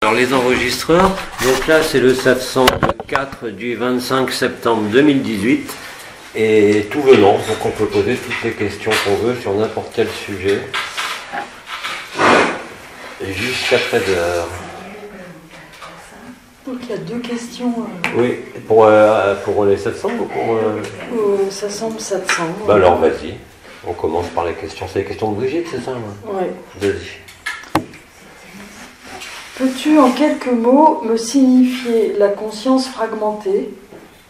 Alors les enregistreurs, donc là c'est le 704 du 25 septembre 2018 et tout venant, donc on peut poser toutes les questions qu'on veut sur n'importe quel sujet jusqu'à 13h. Donc il y a deux questions. Oui, pour les 700 ou pour... Ça semble 700. Bah alors vas-y, on commence par les questions. C'est les questions de Brigitte, c'est ça? Oui. Vas-y. Peux-tu en quelques mots me signifier la conscience fragmentée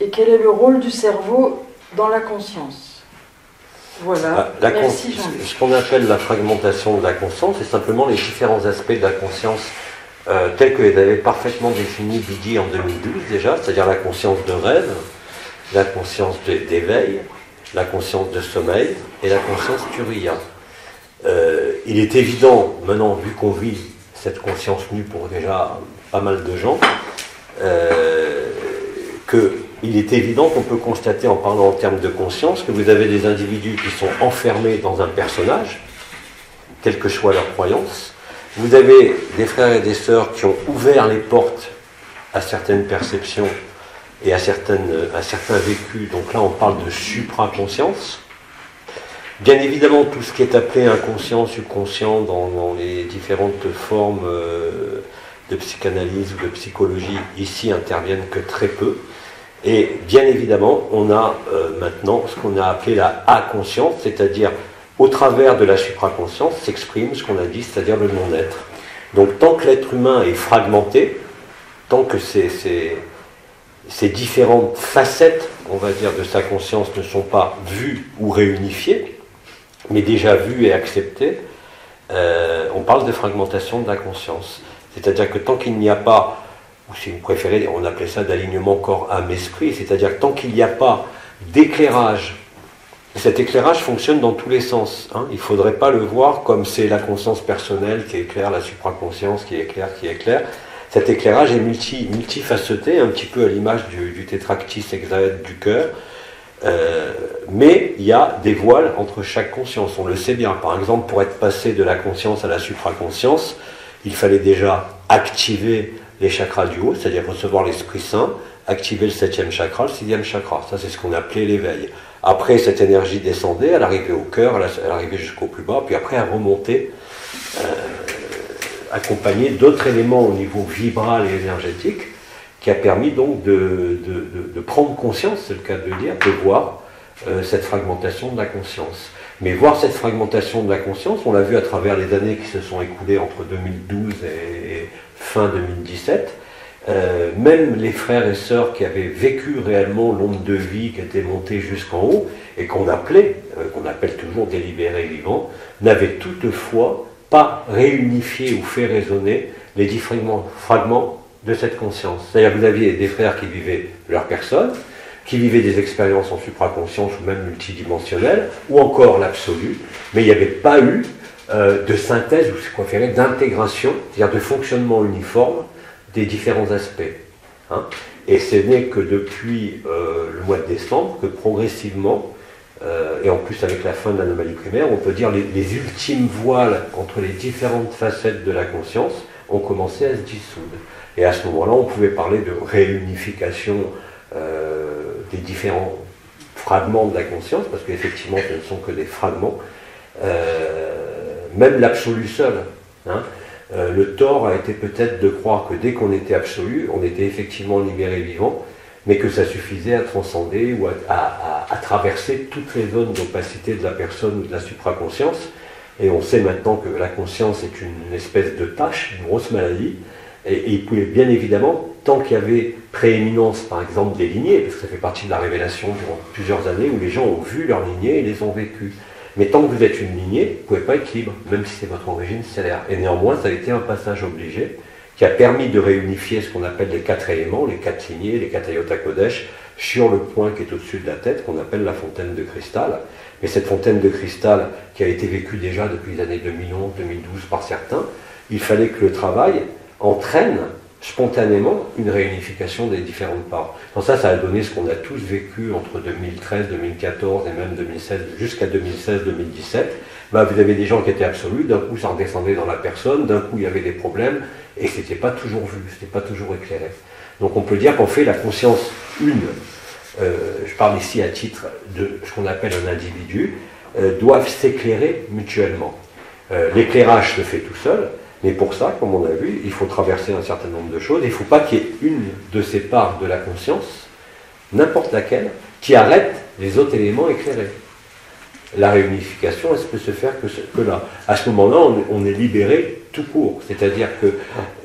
et quel est le rôle du cerveau dans la conscience? Voilà. Merci Jean-Luc. Ce qu'on appelle la fragmentation de la conscience, c'est simplement les différents aspects de la conscience tels que les avait parfaitement définis Didier en 2012 déjà, c'est-à-dire la conscience de rêve, la conscience d'éveil, la conscience de sommeil et la conscience turiya. Il est évident, maintenant, vu qu'on vit cette conscience nue pour déjà pas mal de gens, qu'il est évident qu'on peut constater en parlant en termes de conscience que vous avez des individus qui sont enfermés dans un personnage, quelle que soit leur croyance. Vous avez des frères et des sœurs qui ont ouvert les portes à certaines perceptions et à certains vécus. Donc là, on parle de supraconscience. Bien évidemment, tout ce qui est appelé inconscient, subconscient dans les différentes formes de psychanalyse ou de psychologie, ici interviennent que très peu. Et bien évidemment, on a maintenant ce qu'on a appelé la A-conscience, c'est-à-dire au travers de la supraconscience s'exprime ce qu'on a dit, c'est-à-dire le non-être. Donc tant que l'être humain est fragmenté, tant que ces différentes facettes, on va dire, de sa conscience ne sont pas vues ou réunifiées, mais déjà vues et acceptées, on parle de fragmentation de la conscience. C'est-à-dire que tant qu'il n'y a pas, ou si vous préférez, on appelait ça d'alignement corps, âme, esprit, c'est-à-dire que tant qu'il n'y a pas d'éclairage, cet éclairage fonctionne dans tous les sens. Il ne faudrait pas le voir comme c'est la conscience personnelle qui éclaire, la supraconscience qui éclaire. Cet éclairage est multifaceté, un petit peu à l'image du tétractis hexaèdre du cœur, mais il y a des voiles entre chaque conscience, on le sait bien. Par exemple, pour être passé de la conscience à la supraconscience, il fallait déjà activer les chakras du haut, c'est-à-dire recevoir l'Esprit Saint, activer le 7e chakra, le 6e chakra. Ça, c'est ce qu'on appelait l'éveil. Après, cette énergie descendait, elle arrivait au cœur, elle arrivait jusqu'au plus bas, puis après, elle remontait, accompagnée d'autres éléments au niveau vibral et énergétique, qui a permis donc de prendre conscience, c'est le cas de le dire, de voir cette fragmentation de la conscience. Mais voir cette fragmentation de la conscience, on l'a vu à travers les années qui se sont écoulées entre 2012 et fin 2017, même les frères et sœurs qui avaient vécu réellement l'onde de vie qui était montée jusqu'en haut, et qu'on appelle toujours délibérés vivants, n'avaient toutefois pas réunifié ou fait résonner les différents fragments de cette conscience. C'est-à-dire que vous aviez des frères qui vivaient leur personne, qui vivaient des expériences en supraconscience ou même multidimensionnelles, ou encore l'absolu, mais il n'y avait pas eu de synthèse, ou si vous préférez, d'intégration, c'est-à-dire de fonctionnement uniforme des différents aspects. Et ce n'est que depuis le mois de décembre que progressivement, et en plus avec la fin de l'anomalie primaire, on peut dire les ultimes voiles entre les différentes facettes de la conscience ont commencé à se dissoudre. Et à ce moment-là, on pouvait parler de réunification des différents fragments de la conscience, parce qu'effectivement, ce ne sont que des fragments. Même l'absolu seul. Le tort a été peut-être de croire que dès qu'on était absolu, on était effectivement libéré vivant, mais que ça suffisait à transcender ou à traverser toutes les zones d'opacité de la personne ou de la supraconscience. Et on sait maintenant que la conscience est une espèce de tâche, une grosse maladie, et il pouvait bien évidemment, tant qu'il y avait prééminence par exemple des lignées, parce que ça fait partie de la révélation durant plusieurs années où les gens ont vu leurs lignées et les ont vécues. Mais tant que vous êtes une lignée, vous ne pouvez pas être libre, même si c'est votre origine stellaire. Et néanmoins, ça a été un passage obligé qui a permis de réunifier ce qu'on appelle les 4 éléments, les 4 lignées, les 4 Ayota Kodesh, sur le point qui est au-dessus de la tête, qu'on appelle la fontaine de cristal. Mais cette fontaine de cristal, qui a été vécue déjà depuis les années 2011, 2012 par certains, il fallait que le travail entraîne spontanément une réunification des différentes parts. Donc ça a donné ce qu'on a tous vécu entre 2013, 2014 et même 2016, jusqu'à 2016-2017, Bah, vous avez des gens qui étaient absolus, d'un coup ça redescendait dans la personne, d'un coup il y avait des problèmes, et c'était pas toujours vu, c'était pas toujours éclairé. Donc on peut dire qu'en fait la conscience une, je parle ici à titre de ce qu'on appelle un individu, doivent s'éclairer mutuellement. L'éclairage se fait tout seul, mais pour ça, comme on a vu, il faut traverser un certain nombre de choses. Il ne faut pas qu'il y ait une de ces parts de la conscience, n'importe laquelle, qui arrête les autres éléments éclairés. La réunification, elle ne peut se faire que là. À ce moment-là, on est libéré tout court. C'est-à-dire que,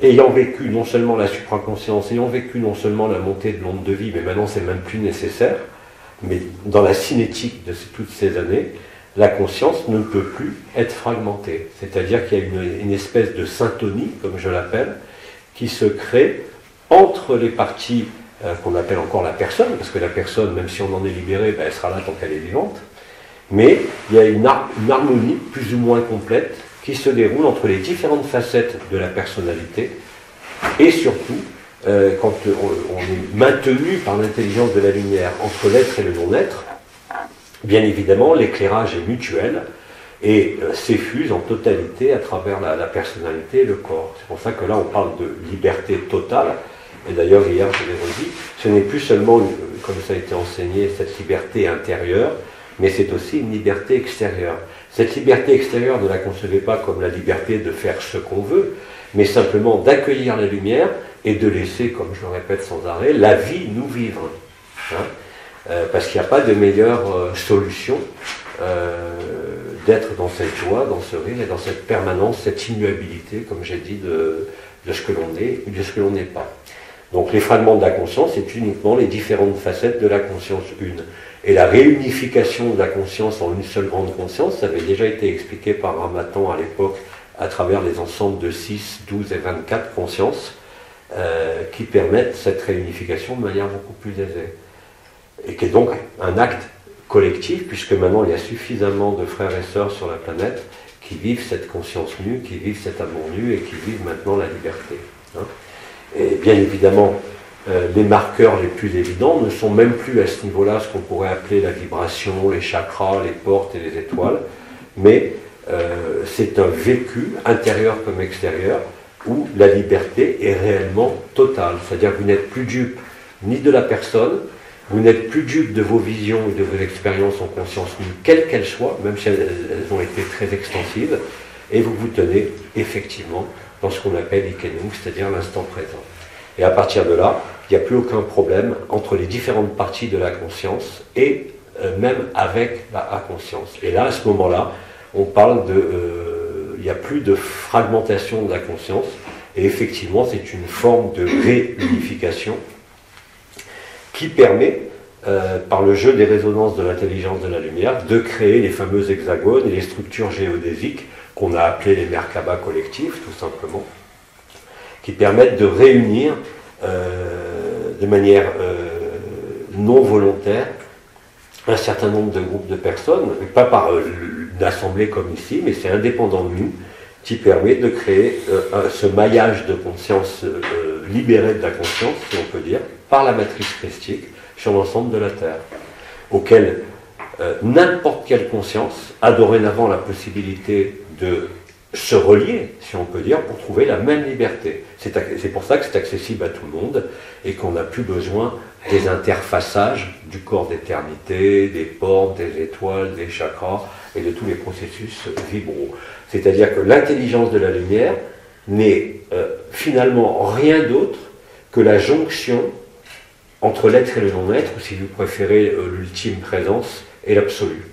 ayant vécu non seulement la supraconscience, ayant vécu non seulement la montée de l'onde de vie, mais maintenant c'est même plus nécessaire, mais dans la cinétique de toutes ces années, la conscience ne peut plus être fragmentée. C'est-à-dire qu'il y a une espèce de syntonie, comme je l'appelle, qui se crée entre les parties qu'on appelle encore la personne, parce que la personne, même si on en est libéré, ben, elle sera là tant qu'elle est vivante. Mais il y a une harmonie plus ou moins complète qui se déroule entre les différentes facettes de la personnalité et surtout, quand on est maintenu par l'intelligence de la lumière entre l'être et le non-être, bien évidemment l'éclairage est mutuel et s'effuse en totalité à travers la personnalité et le corps. C'est pour ça que là on parle de liberté totale, et d'ailleurs hier je l'ai redit, ce n'est plus seulement, comme ça a été enseigné, cette liberté intérieure, mais c'est aussi une liberté extérieure. Cette liberté extérieure, ne la concevez pas comme la liberté de faire ce qu'on veut, mais simplement d'accueillir la lumière et de laisser, comme je le répète sans arrêt, la vie nous vivre. Parce qu'il n'y a pas de meilleure solution d'être dans cette joie, dans ce rire et dans cette permanence, cette immuabilité, comme j'ai dit, de ce que l'on est ou de ce que l'on n'est pas. Donc les fragments de la conscience, c'est uniquement les différentes facettes de la conscience une. Et la réunification de la conscience en une seule grande conscience, ça avait déjà été expliqué par Ramatan à l'époque à travers les ensembles de 6, 12 et 24 consciences qui permettent cette réunification de manière beaucoup plus aisée. Et qui est donc un acte collectif, puisque maintenant il y a suffisamment de frères et sœurs sur la planète qui vivent cette conscience nue, qui vivent cet amour nu et qui vivent maintenant la liberté. Et bien évidemment, les marqueurs les plus évidents ne sont même plus à ce niveau-là ce qu'on pourrait appeler la vibration, les chakras, les portes et les étoiles, mais c'est un vécu, intérieur comme extérieur, où la liberté est réellement totale. C'est-à-dire que vous n'êtes plus dupe ni de la personne, vous n'êtes plus dupe de vos visions et de vos expériences en conscience nue, quelles qu'elles soient, même si elles ont été très extensives, et vous vous tenez effectivement dans ce qu'on appelle Ikenung, c'est-à-dire l'instant présent. Et à partir de là, il n'y a plus aucun problème entre les différentes parties de la conscience et même avec la conscience. Et là, à ce moment-là, on parle de... il n'y a plus de fragmentation de la conscience, et effectivement, c'est une forme de réunification qui permet, par le jeu des résonances de l'intelligence de la lumière, de créer les fameux hexagones et les structures géodésiques qu'on a appelées les Merkaba collectifs, tout simplement, qui permettent de réunir de manière non volontaire un certain nombre de groupes de personnes, pas par une assemblée comme ici, mais c'est indépendant de nous, qui permet de créer ce maillage de conscience libéré de la conscience, si on peut dire, par la matrice christique sur l'ensemble de la Terre, auquel n'importe quelle conscience a dorénavant la possibilité de se relier, si on peut dire, pour trouver la même liberté. C'est pour ça que c'est accessible à tout le monde et qu'on n'a plus besoin des interfaçages du corps d'éternité, des portes, des étoiles, des chakras et de tous les processus vibraux. C'est-à-dire que l'intelligence de la lumière n'est finalement rien d'autre que la jonction entre l'être et le non-être, ou si vous préférez l'ultime présence et l'absolu.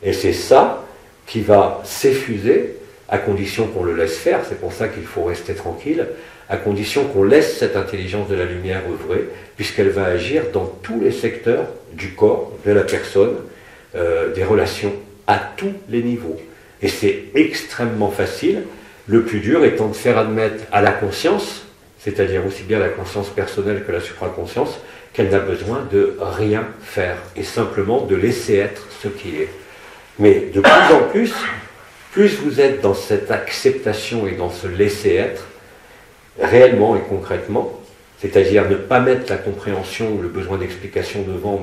Et c'est ça qui va s'effuser, à condition qu'on le laisse faire, c'est pour ça qu'il faut rester tranquille, à condition qu'on laisse cette intelligence de la lumière œuvrer, puisqu'elle va agir dans tous les secteurs du corps, de la personne, des relations, à tous les niveaux. Et c'est extrêmement facile, le plus dur étant de faire admettre à la conscience, c'est-à-dire aussi bien la conscience personnelle que la supraconscience, qu'elle n'a besoin de rien faire, et simplement de laisser être ce qui est. Mais de plus en plus, plus vous êtes dans cette acceptation et dans ce laisser être, réellement et concrètement, c'est-à-dire ne pas mettre la compréhension ou le besoin d'explication devant,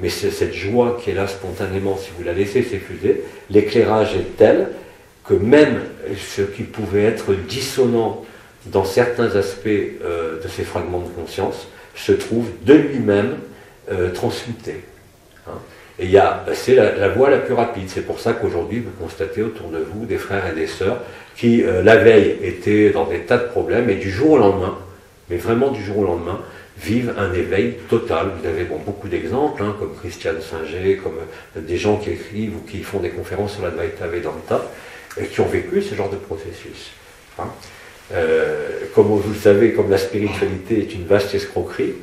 mais c'est cette joie qui est là spontanément, si vous la laissez s'effuser, l'éclairage est tel que même ce qui pouvait être dissonant dans certains aspects de ces fragments de conscience se trouve de lui-même transmuté. Hein. Et c'est la voie la plus rapide. C'est pour ça qu'aujourd'hui, vous constatez autour de vous des frères et des sœurs qui, la veille, étaient dans des tas de problèmes, et du jour au lendemain, mais vraiment du jour au lendemain, vivent un éveil total. Vous avez beaucoup d'exemples, hein, comme Christiane Singer, comme des gens qui écrivent ou qui font des conférences sur l'Advaita Vedanta, et qui ont vécu ce genre de processus. Hein. Comme vous le savez, comme la spiritualité est une vaste escroquerie,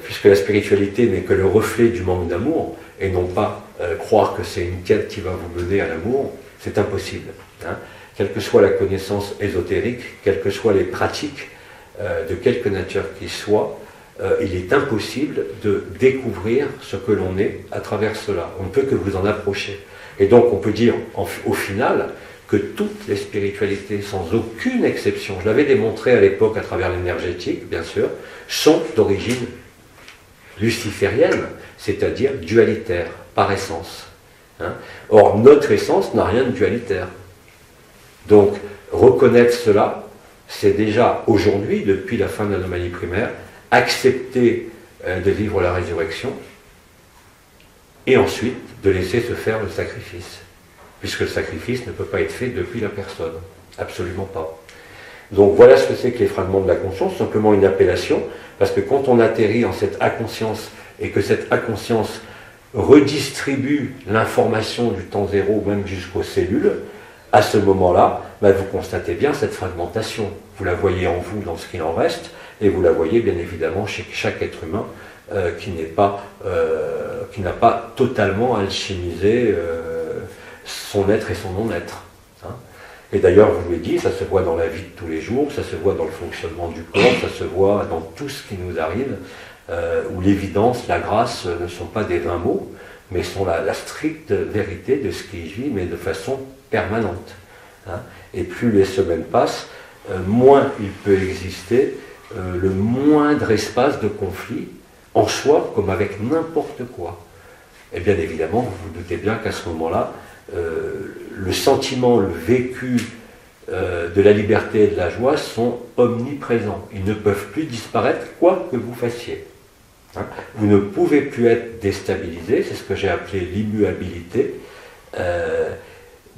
puisque la spiritualité n'est que le reflet du manque d'amour, et non pas croire que c'est une quête qui va vous mener à l'amour, c'est impossible. Hein. Quelle que soit la connaissance ésotérique, quelles que soient les pratiques, de quelque nature qu'il soit, il est impossible de découvrir ce que l'on est à travers cela. On ne peut que vous en approcher. Et donc on peut dire au final que toutes les spiritualités, sans aucune exception, je l'avais démontré à l'époque à travers l'énergétique, bien sûr, sont d'origine luciférienne, c'est-à-dire dualitaire, par essence. Hein. Or, notre essence n'a rien de dualitaire. Donc, reconnaître cela, c'est déjà aujourd'hui, depuis la fin de l'anomalie primaire, accepter de vivre la résurrection, et ensuite de laisser se faire le sacrifice. Puisque le sacrifice ne peut pas être fait depuis la personne. Absolument pas. Donc voilà ce que c'est que les fragments de la conscience, simplement une appellation, parce que quand on atterrit en cette inconscience, et que cette inconscience redistribue l'information du temps zéro, même jusqu'aux cellules, à ce moment-là, vous constatez bien cette fragmentation. Vous la voyez en vous dans ce qu'il en reste, et vous la voyez bien évidemment chez chaque être humain qui n'a pas totalement alchimisé son être et son non-être. Hein. Et d'ailleurs, je vous l'ai dit, ça se voit dans la vie de tous les jours, ça se voit dans le fonctionnement du corps, ça se voit dans tout ce qui nous arrive, où l'évidence, la grâce ne sont pas des vains mots, mais sont la stricte vérité de ce qui vit, mais de façon permanente. Hein. Et plus les semaines passent, moins il peut exister le moindre espace de conflit en soi, comme avec n'importe quoi. Et bien évidemment, vous vous doutez bien qu'à ce moment-là, le sentiment, le vécu de la liberté et de la joie sont omniprésents. Ils ne peuvent plus disparaître quoi que vous fassiez. Hein. Vous ne pouvez plus être déstabilisé, c'est ce que j'ai appelé l'immuabilité,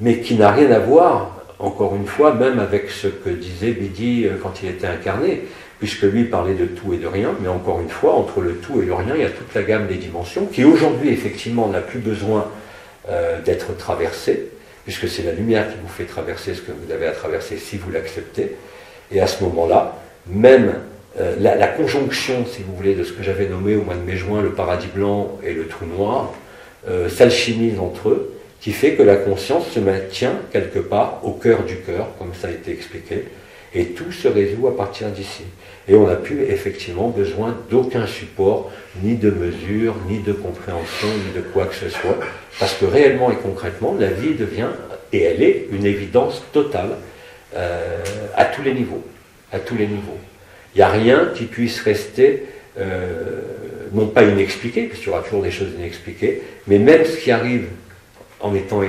mais qui n'a rien à voir, encore une fois, même avec ce que disait Bidi quand il était incarné, puisque lui parlait de tout et de rien, mais encore une fois, entre le tout et le rien, il y a toute la gamme des dimensions, qui aujourd'hui, effectivement, n'a plus besoin d'être traversée, puisque c'est la lumière qui vous fait traverser ce que vous avez à traverser si vous l'acceptez, et à ce moment-là, même la conjonction, si vous voulez, de ce que j'avais nommé au mois de mai-juin, le paradis blanc et le trou noir, s'alchimise entre eux, qui fait que la conscience se maintient quelque part au cœur du cœur, comme ça a été expliqué, et tout se résout à partir d'ici. Et on n'a plus effectivement besoin d'aucun support, ni de mesure, ni de compréhension, ni de quoi que ce soit, parce que réellement et concrètement, la vie devient, et elle est, une évidence totale à tous les niveaux. À tous les niveaux. Il n'y a rien qui puisse rester, non pas inexpliqué, puisqu'il y aura toujours des choses inexpliquées, mais même ce qui arrive en étant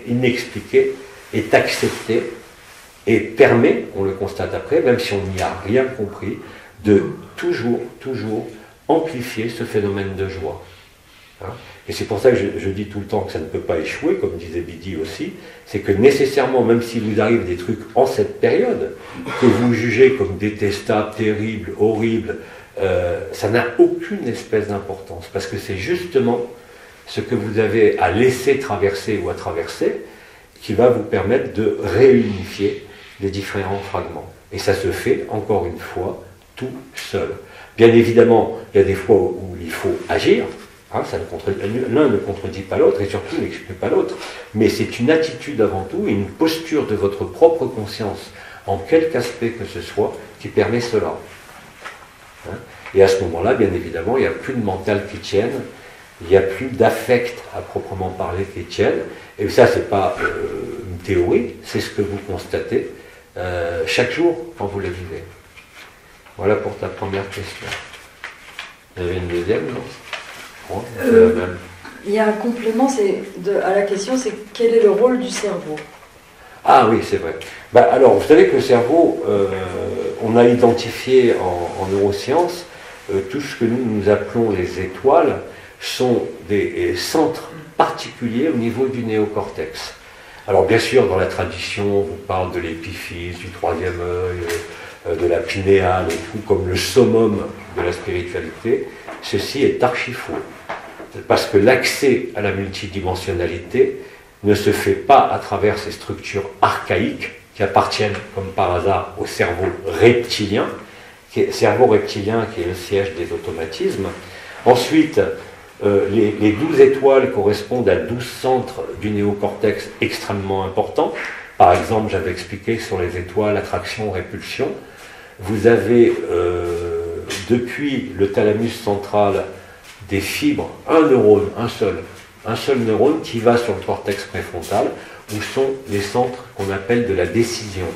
inexpliqué est accepté et permet, on le constate après, même si on n'y a rien compris, de toujours amplifier ce phénomène de joie. Hein. Et c'est pour ça que je dis tout le temps que ça ne peut pas échouer, comme disait Bidi aussi, c'est que nécessairement, même s'il vous arrive des trucs en cette période, que vous jugez comme détestables, terribles, horribles, ça n'a aucune espèce d'importance, parce que c'est justement ce que vous avez à laisser traverser ou à traverser qui va vous permettre de réunifier les différents fragments. Et ça se fait, encore une fois, tout seul. Bien évidemment, il y a des fois où il faut agir, hein, l'un ne contredit pas l'autre, et surtout n'exclut pas l'autre, mais c'est une attitude avant tout, une posture de votre propre conscience, en quelque aspect que ce soit, qui permet cela. Hein. Et à ce moment-là, bien évidemment, il n'y a plus de mental qui tienne, il n'y a plus d'affect à proprement parler qui tienne, et ça, c'est pas une théorie, c'est ce que vous constatez chaque jour quand vous le vivez. Voilà pour ta première question. Il y avait une deuxième, non ? Il y a un complément à la question, c'est quel est le rôle du cerveau? Ah oui, c'est vrai. Alors, vous savez que le cerveau, on a identifié en neurosciences, tout ce que nous appelons les étoiles sont des centres particuliers au niveau du néocortex. Alors bien sûr, dans la tradition, on vous parle de l'épiphyse, du troisième œil, de la pinéale, et tout, comme le summum de la spiritualité. Ceci est archi faux. Parce que l'accès à la multidimensionnalité ne se fait pas à travers ces structures archaïques qui appartiennent, comme par hasard, au cerveau reptilien, cerveau reptilien qui est le siège des automatismes. Ensuite, les 12 étoiles correspondent à 12 centres du néocortex extrêmement importants. Par exemple, j'avais expliqué sur les étoiles attraction-répulsion. Vous avez, depuis le thalamus central, des fibres, un neurone, un seul neurone qui va sur le cortex préfrontal, où sont les centres qu'on appelle de la décision.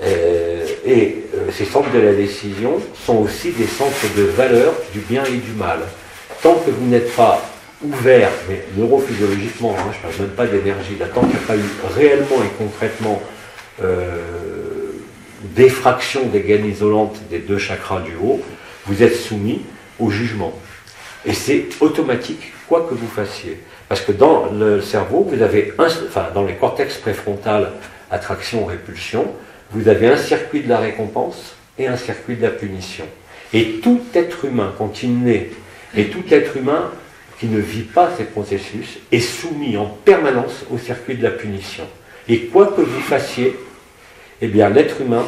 Ces centres de la décision sont aussi des centres de valeur du bien et du mal. Tant que vous n'êtes pas ouvert, mais neurophysiologiquement, je ne parle même pas d'énergie, tant qu'il n'y a pas eu réellement et concrètement d'effraction des gaines isolantes des deux chakras du haut, vous êtes soumis au jugement. Et c'est automatique, quoi que vous fassiez. Parce que dans le cerveau, vous avez dans les cortex préfrontal, attraction-répulsion, vous avez un circuit de la récompense et un circuit de la punition. Et tout être humain, quand il naît, et tout être humain qui ne vit pas ces processus, est soumis en permanence au circuit de la punition. Et quoi que vous fassiez, eh bien l'être humain,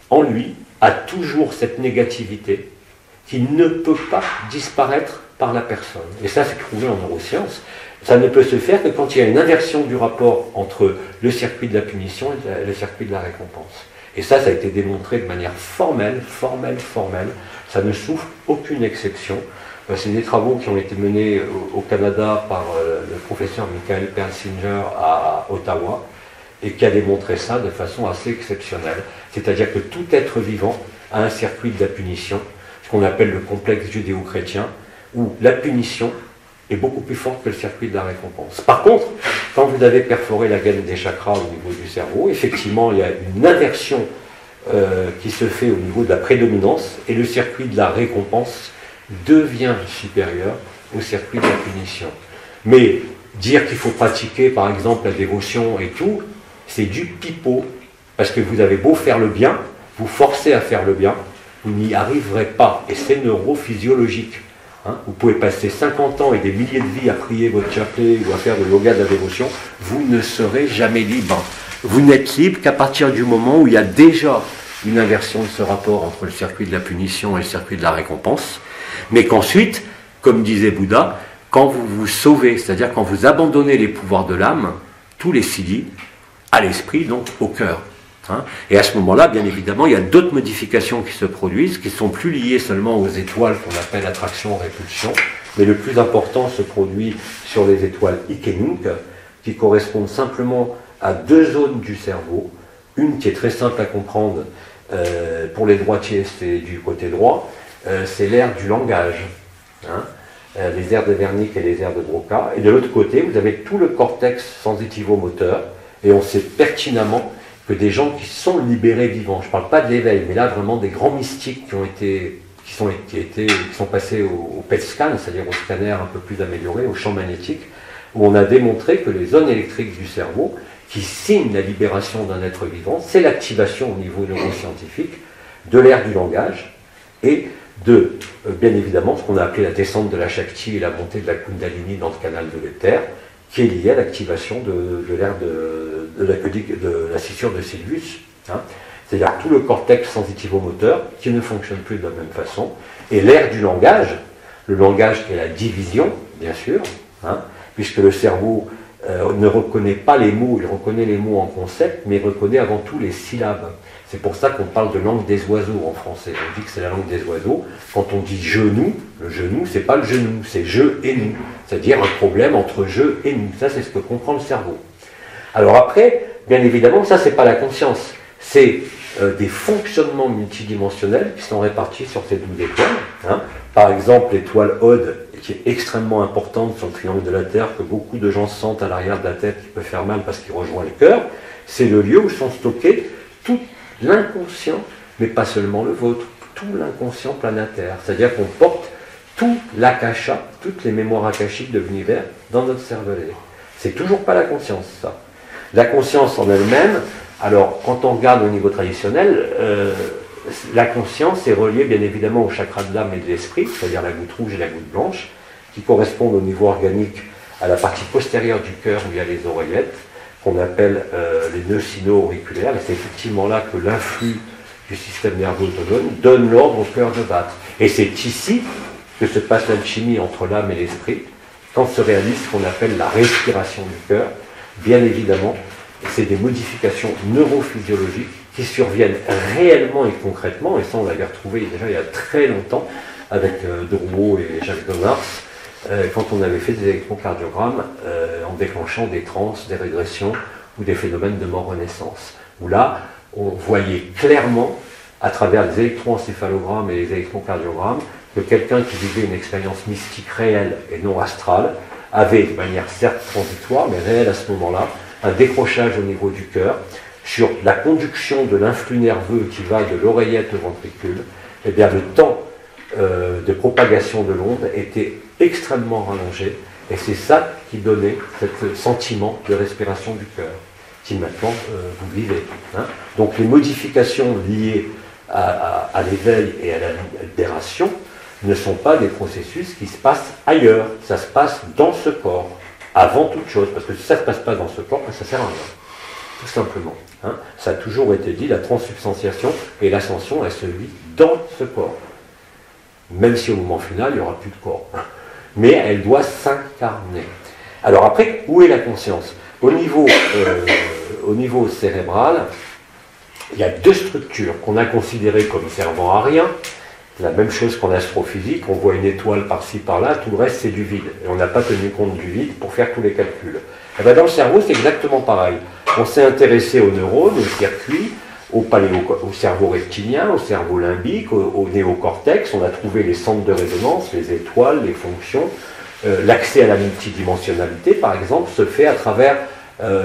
en lui, a toujours cette négativité qui ne peut pas disparaître par la personne. Et ça, c'est prouvé en neurosciences. Ça ne peut se faire que quand il y a une inversion du rapport entre le circuit de la punition et le circuit de la récompense. Et ça a été démontré de manière formelle. Ça ne souffre aucune exception. C'est des travaux qui ont été menés au Canada par le professeur Michael Perlsinger à Ottawa, et qui a démontré ça de façon assez exceptionnelle. C'est-à-dire que tout être vivant a un circuit de la punition, ce qu'on appelle le complexe judéo-chrétien, où la punition est beaucoup plus forte que le circuit de la récompense. Par contre, quand vous avez perforé la gaine des chakras au niveau du cerveau, effectivement, il y a une inversion qui se fait au niveau de la prédominance, et le circuit de la récompense devient supérieur au circuit de la punition. Mais dire qu'il faut pratiquer, par exemple, la dévotion et tout, c'est du pipeau, parce que vous avez beau faire le bien, vous forcez à faire le bien, vous n'y arriverez pas, et c'est neurophysiologique. Vous pouvez passer 50 ans et des milliers de vies à prier votre chapelet ou à faire de yoga de la dévotion, vous ne serez jamais libre. Vous n'êtes libre qu'à partir du moment où il y a déjà une inversion de ce rapport entre le circuit de la punition et le circuit de la récompense, mais qu'ensuite, comme disait Bouddha, quand vous vous sauvez, c'est-à-dire quand vous abandonnez les pouvoirs de l'âme, tous les siddhis, à l'esprit, donc au cœur. Et à ce moment-là, bien évidemment, il y a d'autres modifications qui se produisent, qui sont plus liées seulement aux étoiles qu'on appelle attraction-répulsion, mais le plus important se produit sur les étoiles Ikenuk, qui correspondent simplement à deux zones du cerveau, une qui est très simple à comprendre pour les droitiers, c'est du côté droit, c'est l'aire du langage, les aires de Wernicke et les aires de Broca, et de l'autre côté, vous avez tout le cortex sensitivo-moteur, et on sait pertinemment que des gens qui sont libérés vivants, je ne parle pas de l'éveil, mais là vraiment des grands mystiques qui sont passés au PET scan, c'est-à-dire au scanner un peu plus amélioré, au champ magnétique, où on a démontré que les zones électriques du cerveau, qui signent la libération d'un être vivant, c'est l'activation au niveau neuroscientifique de l'aire du langage et de, bien évidemment, ce qu'on a appelé la descente de la Shakti et la montée de la Kundalini dans le canal de l'éther, qui est liée à l'activation de l'aire de la scissure de Sylvius, c'est-à-dire tout le cortex sensitivo-moteur qui ne fonctionne plus de la même façon, et l'aire du langage, le langage qui est la division, bien sûr, puisque le cerveau ne reconnaît pas les mots, il reconnaît les mots en concept, mais il reconnaît avant tout les syllabes. C'est pour ça qu'on parle de langue des oiseaux en français. On dit que c'est la langue des oiseaux. Quand on dit genou, le genou, c'est pas le genou, c'est je et nous. C'est-à-dire un problème entre je et nous. Ça, c'est ce que comprend le cerveau. Alors après, bien évidemment, ça, c'est pas la conscience. C'est des fonctionnements multidimensionnels qui sont répartis sur ces 12 étoiles. Hein. Par exemple, l'étoile Ode, qui est extrêmement importante sur le triangle de la Terre, que beaucoup de gens sentent à l'arrière de la tête, qui peut faire mal parce qu'il rejoint le cœur, c'est le lieu où sont stockés tout l'inconscient, mais pas seulement le vôtre, tout l'inconscient planétaire. C'est-à-dire qu'on porte tout l'akasha, toutes les mémoires akashiques de l'univers dans notre cervelet. C'est toujours pas la conscience, ça. La conscience en elle-même, alors quand on regarde au niveau traditionnel, la conscience est reliée bien évidemment au chakra de l'âme et de l'esprit, c'est-à-dire la goutte rouge et la goutte blanche, qui correspondent au niveau organique à la partie postérieure du cœur où il y a les oreillettes, qu'on appelle les nœuds sino-auriculaires, et c'est effectivement là que l'influx du système nerveux autonome donne l'ordre au cœur de battre. Et c'est ici que se passe l'alchimie entre l'âme et l'esprit, quand se réalise ce qu'on appelle la respiration du cœur. Bien évidemment, c'est des modifications neurophysiologiques qui surviennent réellement et concrètement, et ça on l'avait retrouvé déjà il y a très longtemps avec Drouot et Jacques Donars, quand on avait fait des électrocardiogrammes en déclenchant des transes, des régressions ou des phénomènes de mort-renaissance, où là on voyait clairement à travers les électroencéphalogrammes et les électrocardiogrammes que quelqu'un qui vivait une expérience mystique réelle et non astrale avait, de manière certes transitoire, mais réelle à ce moment-là, un décrochage au niveau du cœur sur la conduction de l'influx nerveux qui va de l'oreillette au ventricule. Eh bien, le temps de propagation de l'onde était extrêmement rallongé, et c'est ça qui donnait ce sentiment de respiration du cœur, qui maintenant vous vivez. Hein. Donc les modifications liées à l'éveil et à la libération ne sont pas des processus qui se passent ailleurs, ça se passe dans ce corps, avant toute chose, parce que si ça ne se passe pas dans ce corps, ça ne sert à rien, tout simplement. Hein. Ça a toujours été dit, la transsubstantiation et l'ascension, elle se vit dans ce corps. Même si au moment final, il n'y aura plus de corps. Hein. Mais elle doit s'incarner. Alors après, où est la conscience ? Au niveau cérébral, il y a deux structures qu'on a considérées comme servant à rien. La même chose qu'en astrophysique, on voit une étoile par-ci, par-là, tout le reste c'est du vide. Et on n'a pas tenu compte du vide pour faire tous les calculs. Et bien dans le cerveau, c'est exactement pareil. On s'est intéressé aux neurones, aux circuits, au cerveau reptilien, au cerveau limbique, au néocortex. On a trouvé les centres de résonance, les étoiles, les fonctions. L'accès à la multidimensionnalité, par exemple, se fait à travers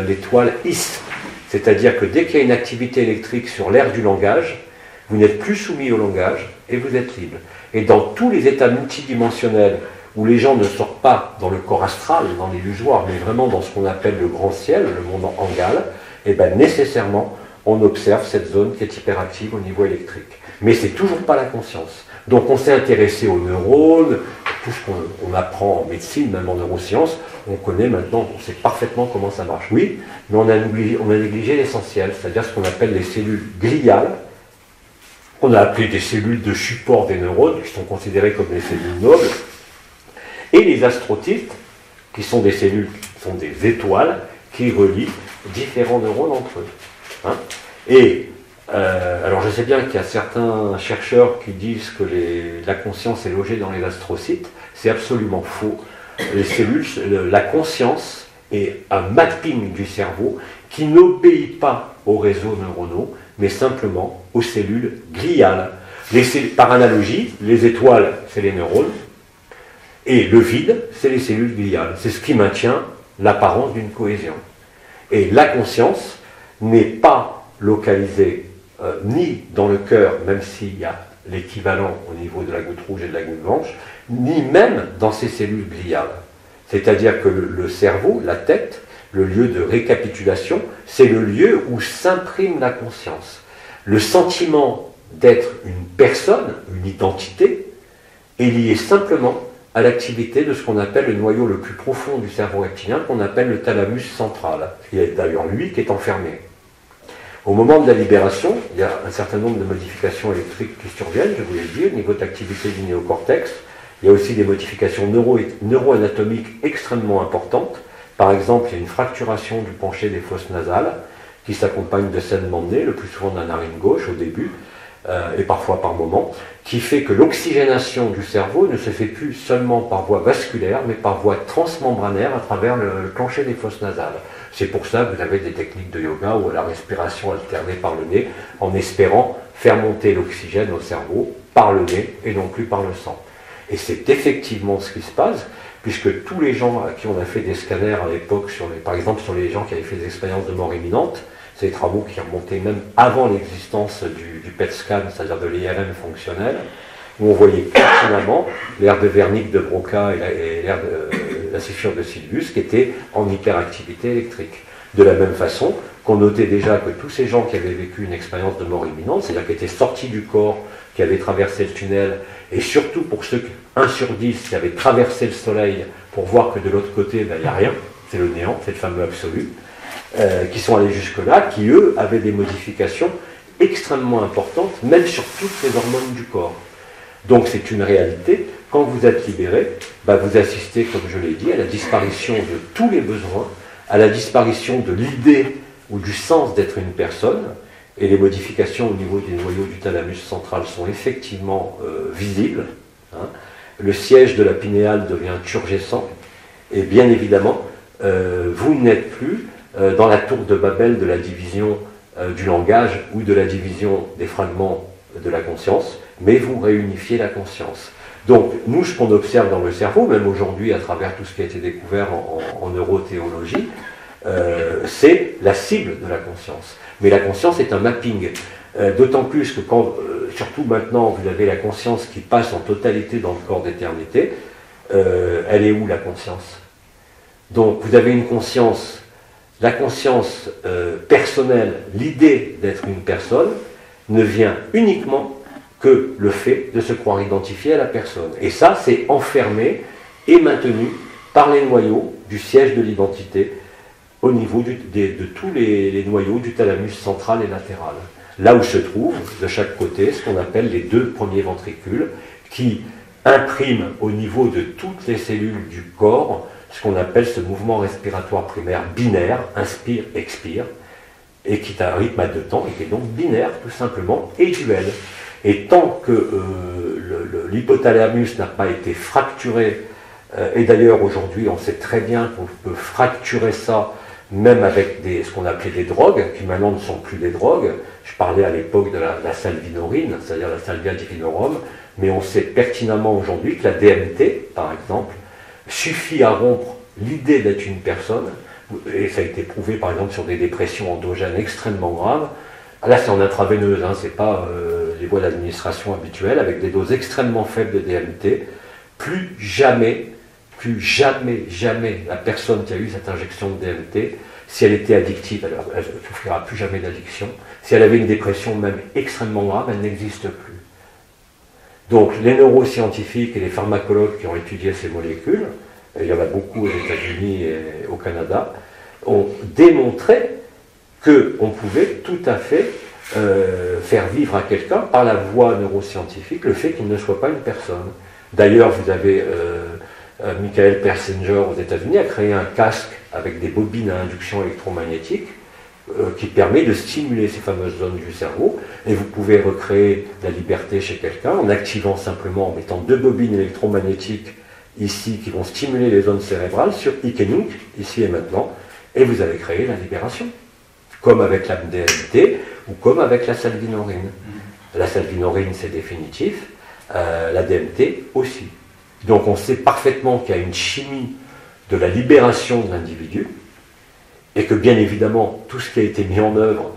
l'étoile IS. C'est-à-dire que dès qu'il y a une activité électrique sur l'aire du langage, vous n'êtes plus soumis au langage et vous êtes libre. Et dans tous les états multidimensionnels où les gens ne sortent pas dans le corps astral, dans l'illusoire, mais vraiment dans ce qu'on appelle le grand ciel, le monde angal, et bien nécessairement on observe cette zone qui est hyperactive au niveau électrique. Mais c'est toujours pas la conscience. Donc on s'est intéressé aux neurones, tout ce qu'on apprend en médecine, même en neurosciences, on connaît maintenant, on sait parfaitement comment ça marche. Oui, mais on a négligé l'essentiel, c'est-à-dire ce qu'on appelle les cellules gliales, qu'on a appelé des cellules de support des neurones, qui sont considérées comme des cellules nobles, et les astrocytes, qui sont des cellules, qui sont des étoiles, qui relient différents neurones entre eux. Hein. Et alors je sais bien qu'il y a certains chercheurs qui disent que la conscience est logée dans les astrocytes, c'est absolument faux. Les cellules, la conscience est un mapping du cerveau qui n'obéit pas aux réseaux neuronaux, mais simplement aux cellules gliales. Par analogie, les étoiles, c'est les neurones, et le vide, c'est les cellules gliales. C'est ce qui maintient l'apparence d'une cohésion. Et la conscience n'est pas localisée ni dans le cœur, même s'il y a l'équivalent au niveau de la goutte rouge et de la goutte blanche, ni même dans ces cellules gliales. C'est-à-dire que le cerveau, la tête, le lieu de récapitulation, c'est le lieu où s'imprime la conscience. Le sentiment d'être une personne, une identité, est lié simplement à l'activité de ce qu'on appelle le noyau le plus profond du cerveau reptilien, qu'on appelle le thalamus central. Il y a d'ailleurs lui qui est enfermé. Au moment de la libération, il y a un certain nombre de modifications électriques qui surviennent, je vous l'ai dit, au niveau d'activité du néocortex. Il y a aussi des modifications neuroanatomiques extrêmement importantes. Par exemple, il y a une fracturation du penché des fosses nasales qui s'accompagne de saignements de nez, le plus souvent de la narine gauche au début, et parfois par moment, qui fait que l'oxygénation du cerveau ne se fait plus seulement par voie vasculaire, mais par voie transmembranaire à travers le plancher des fosses nasales. C'est pour ça que vous avez des techniques de yoga ou la respiration alternée par le nez, en espérant faire monter l'oxygène au cerveau par le nez et non plus par le sang. Et c'est effectivement ce qui se passe, puisque tous les gens à qui on a fait des scanners à l'époque, par exemple sur les gens qui avaient fait des expériences de mort imminente, c'est des travaux qui remontaient même avant l'existence du PET scan, c'est-à-dire de l'IRM fonctionnel, où on voyait pertinemment l'aire de Wernicke de Broca et l'aire de la cifure de Sylvius qui étaient en hyperactivité électrique. De la même façon qu'on notait déjà que tous ces gens qui avaient vécu une expérience de mort imminente, c'est-à-dire qui étaient sortis du corps, qui avaient traversé le tunnel, et surtout pour ceux, 1 sur 10, qui avaient traversé le soleil pour voir que de l'autre côté, il n'y a rien, c'est le néant, c'est le fameux absolu, qui sont allés jusque-là, qui eux avaient des modifications extrêmement importantes, même sur toutes les hormones du corps. Donc c'est une réalité. Quand vous êtes libéré, vous assistez, comme je l'ai dit, à la disparition de tous les besoins, à la disparition de l'idée ou du sens d'être une personne, et les modifications au niveau des noyaux du thalamus central sont effectivement visibles. Hein. Le siège de la pinéale devient turgescent, et bien évidemment, vous n'êtes plus dans la tour de Babel de la division du langage ou de la division des fragments de la conscience, mais vous réunifiez la conscience. Donc, nous, ce qu'on observe dans le cerveau, même aujourd'hui à travers tout ce qui a été découvert en neurothéologie, c'est la cible de la conscience. Mais la conscience est un mapping. D'autant plus que quand, surtout maintenant, vous avez la conscience qui passe en totalité dans le corps d'éternité, elle est où la conscience? Donc, vous avez une conscience, la conscience personnelle, l'idée d'être une personne, ne vient uniquement que le fait de se croire identifié à la personne. Et ça, c'est enfermé et maintenu par les noyaux du siège de l'identité au niveau de tous les noyaux du thalamus central et latéral. Là où se trouvent, de chaque côté, ce qu'on appelle les 2 premiers ventricules, qui impriment au niveau de toutes les cellules du corps ce qu'on appelle ce mouvement respiratoire primaire binaire, inspire-expire, et qui est un rythme à 2 temps, et qui est donc binaire, tout simplement, et duel. Et tant que l'hypothalamus n'a pas été fracturé, et d'ailleurs aujourd'hui on sait très bien qu'on peut fracturer ça même avec ce qu'on appelait des drogues, qui maintenant ne sont plus des drogues. Je parlais à l'époque de la salvinorine, c'est-à-dire la salvia divinorum, mais on sait pertinemment aujourd'hui que la DMT, par exemple, suffit à rompre l'idée d'être une personne, et ça a été prouvé par exemple sur des dépressions endogènes extrêmement graves. Là c'est en intraveineuse, hein, c'est pas les voies d'administration habituelles, avec des doses extrêmement faibles de DMT. Plus jamais la personne qui a eu cette injection de DMT, si elle était addictive, elle ne souffrira plus jamais d'addiction. Si elle avait une dépression même extrêmement grave, elle n'existe plus. Donc les neuroscientifiques et les pharmacologues qui ont étudié ces molécules, et il y en a beaucoup aux États-Unis et au Canada, ont démontré qu'on pouvait tout à fait faire vivre à quelqu'un, par la voie neuroscientifique, le fait qu'il ne soit pas une personne. D'ailleurs, vous avez Michael Persinger aux États-Unis a créé un casque avec des bobines à induction électromagnétique qui permet de stimuler ces fameuses zones du cerveau, et vous pouvez recréer la liberté chez quelqu'un en activant simplement, en mettant 2 bobines électromagnétiques ici qui vont stimuler les zones cérébrales sur Ikenuk, ici et maintenant, et vous allez créer la libération, comme avec la DMT ou comme avec la salvinorine. La salvinorine c'est définitif, la DMT aussi. Donc on sait parfaitement qu'il y a une chimie de la libération de l'individu, et que bien évidemment tout ce qui a été mis en œuvre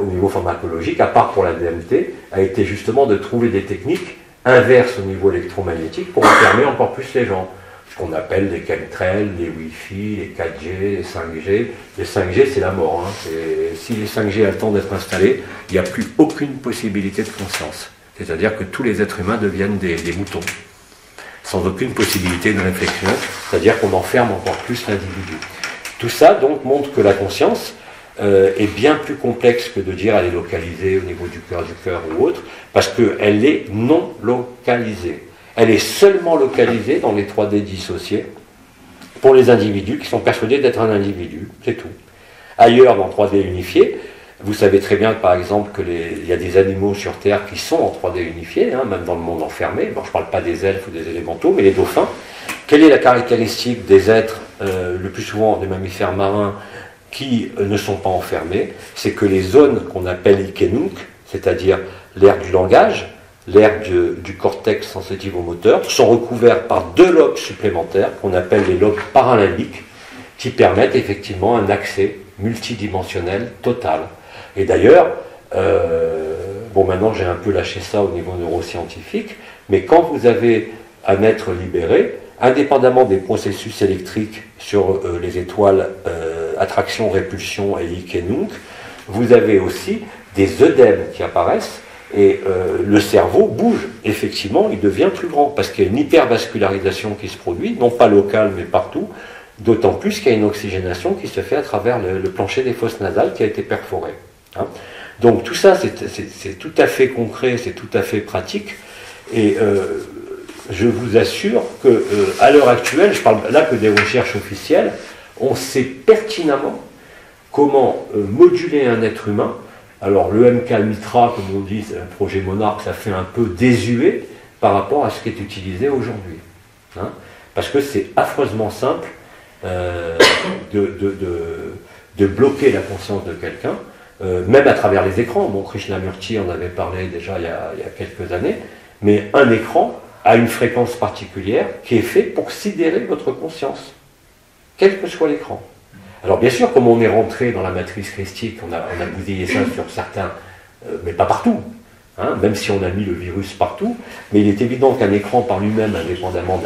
au niveau pharmacologique, à part pour la DMT, a été justement de trouver des techniques inverses au niveau électromagnétique pour enfermer encore plus les gens. Ce qu'on appelle les chemtrails, les Wi-Fi, les 4G, les 5G. Les 5G c'est la mort. Hein. Si les 5G a le temps d'être installés, il n'y a plus aucune possibilité de conscience. C'est-à-dire que tous les êtres humains deviennent des moutons, sans aucune possibilité de réflexion, c'est-à-dire qu'on enferme encore plus l'individu. Tout ça donc montre que la conscience est bien plus complexe que de dire elle est localisée au niveau du cœur ou autre, parce qu'elle est non localisée. Elle est seulement localisée dans les 3D dissociés pour les individus qui sont persuadés d'être un individu, c'est tout. Ailleurs, dans 3D unifié, vous savez très bien, par exemple, qu'il y a des animaux sur Terre qui sont en 3D unifié, hein, même dans le monde enfermé. Bon, je ne parle pas des elfes ou des élémentaux, mais les dauphins. Quelle est la caractéristique des êtres, le plus souvent des mammifères marins, qui ne sont pas enfermés? C'est que les zones qu'on appelle Ikenuk, c'est-à-dire l'aire du langage, l'aire du cortex sensitivo-moteur, sont recouverts par 2 lobes supplémentaires qu'on appelle les lobes paralimbiques, qui permettent effectivement un accès multidimensionnel total. Et d'ailleurs, bon, maintenant j'ai un peu lâché ça au niveau neuroscientifique, mais quand vous avez un être libéré, indépendamment des processus électriques sur les étoiles attraction, répulsion et Lick et Nunc, vous avez aussi des œdèmes qui apparaissent et le cerveau bouge. Effectivement, il devient plus grand parce qu'il y a une hypervascularisation qui se produit, non pas locale mais partout, d'autant plus qu'il y a une oxygénation qui se fait à travers le plancher des fosses nasales qui a été perforé. Hein. Donc tout ça, c'est tout à fait concret, c'est tout à fait pratique. Et je vous assure qu'à l'heure actuelle, je parle là que des recherches officielles, on sait pertinemment comment moduler un être humain. Alors le MK Ultra, comme on dit, c'est un projet Monarque, ça fait un peu désuet par rapport à ce qui est utilisé aujourd'hui. Hein, parce que c'est affreusement simple de bloquer la conscience de quelqu'un, même à travers les écrans. Bon, Krishnamurti en avait parlé déjà il y a quelques années, mais un écran a une fréquence particulière qui est fait pour sidérer votre conscience, quel que soit l'écran. Alors bien sûr, comme on est rentré dans la matrice christique, on a bousillé ça sur certains, mais pas partout, hein, même si on a mis le virus partout, mais il est évident qu'un écran par lui-même, indépendamment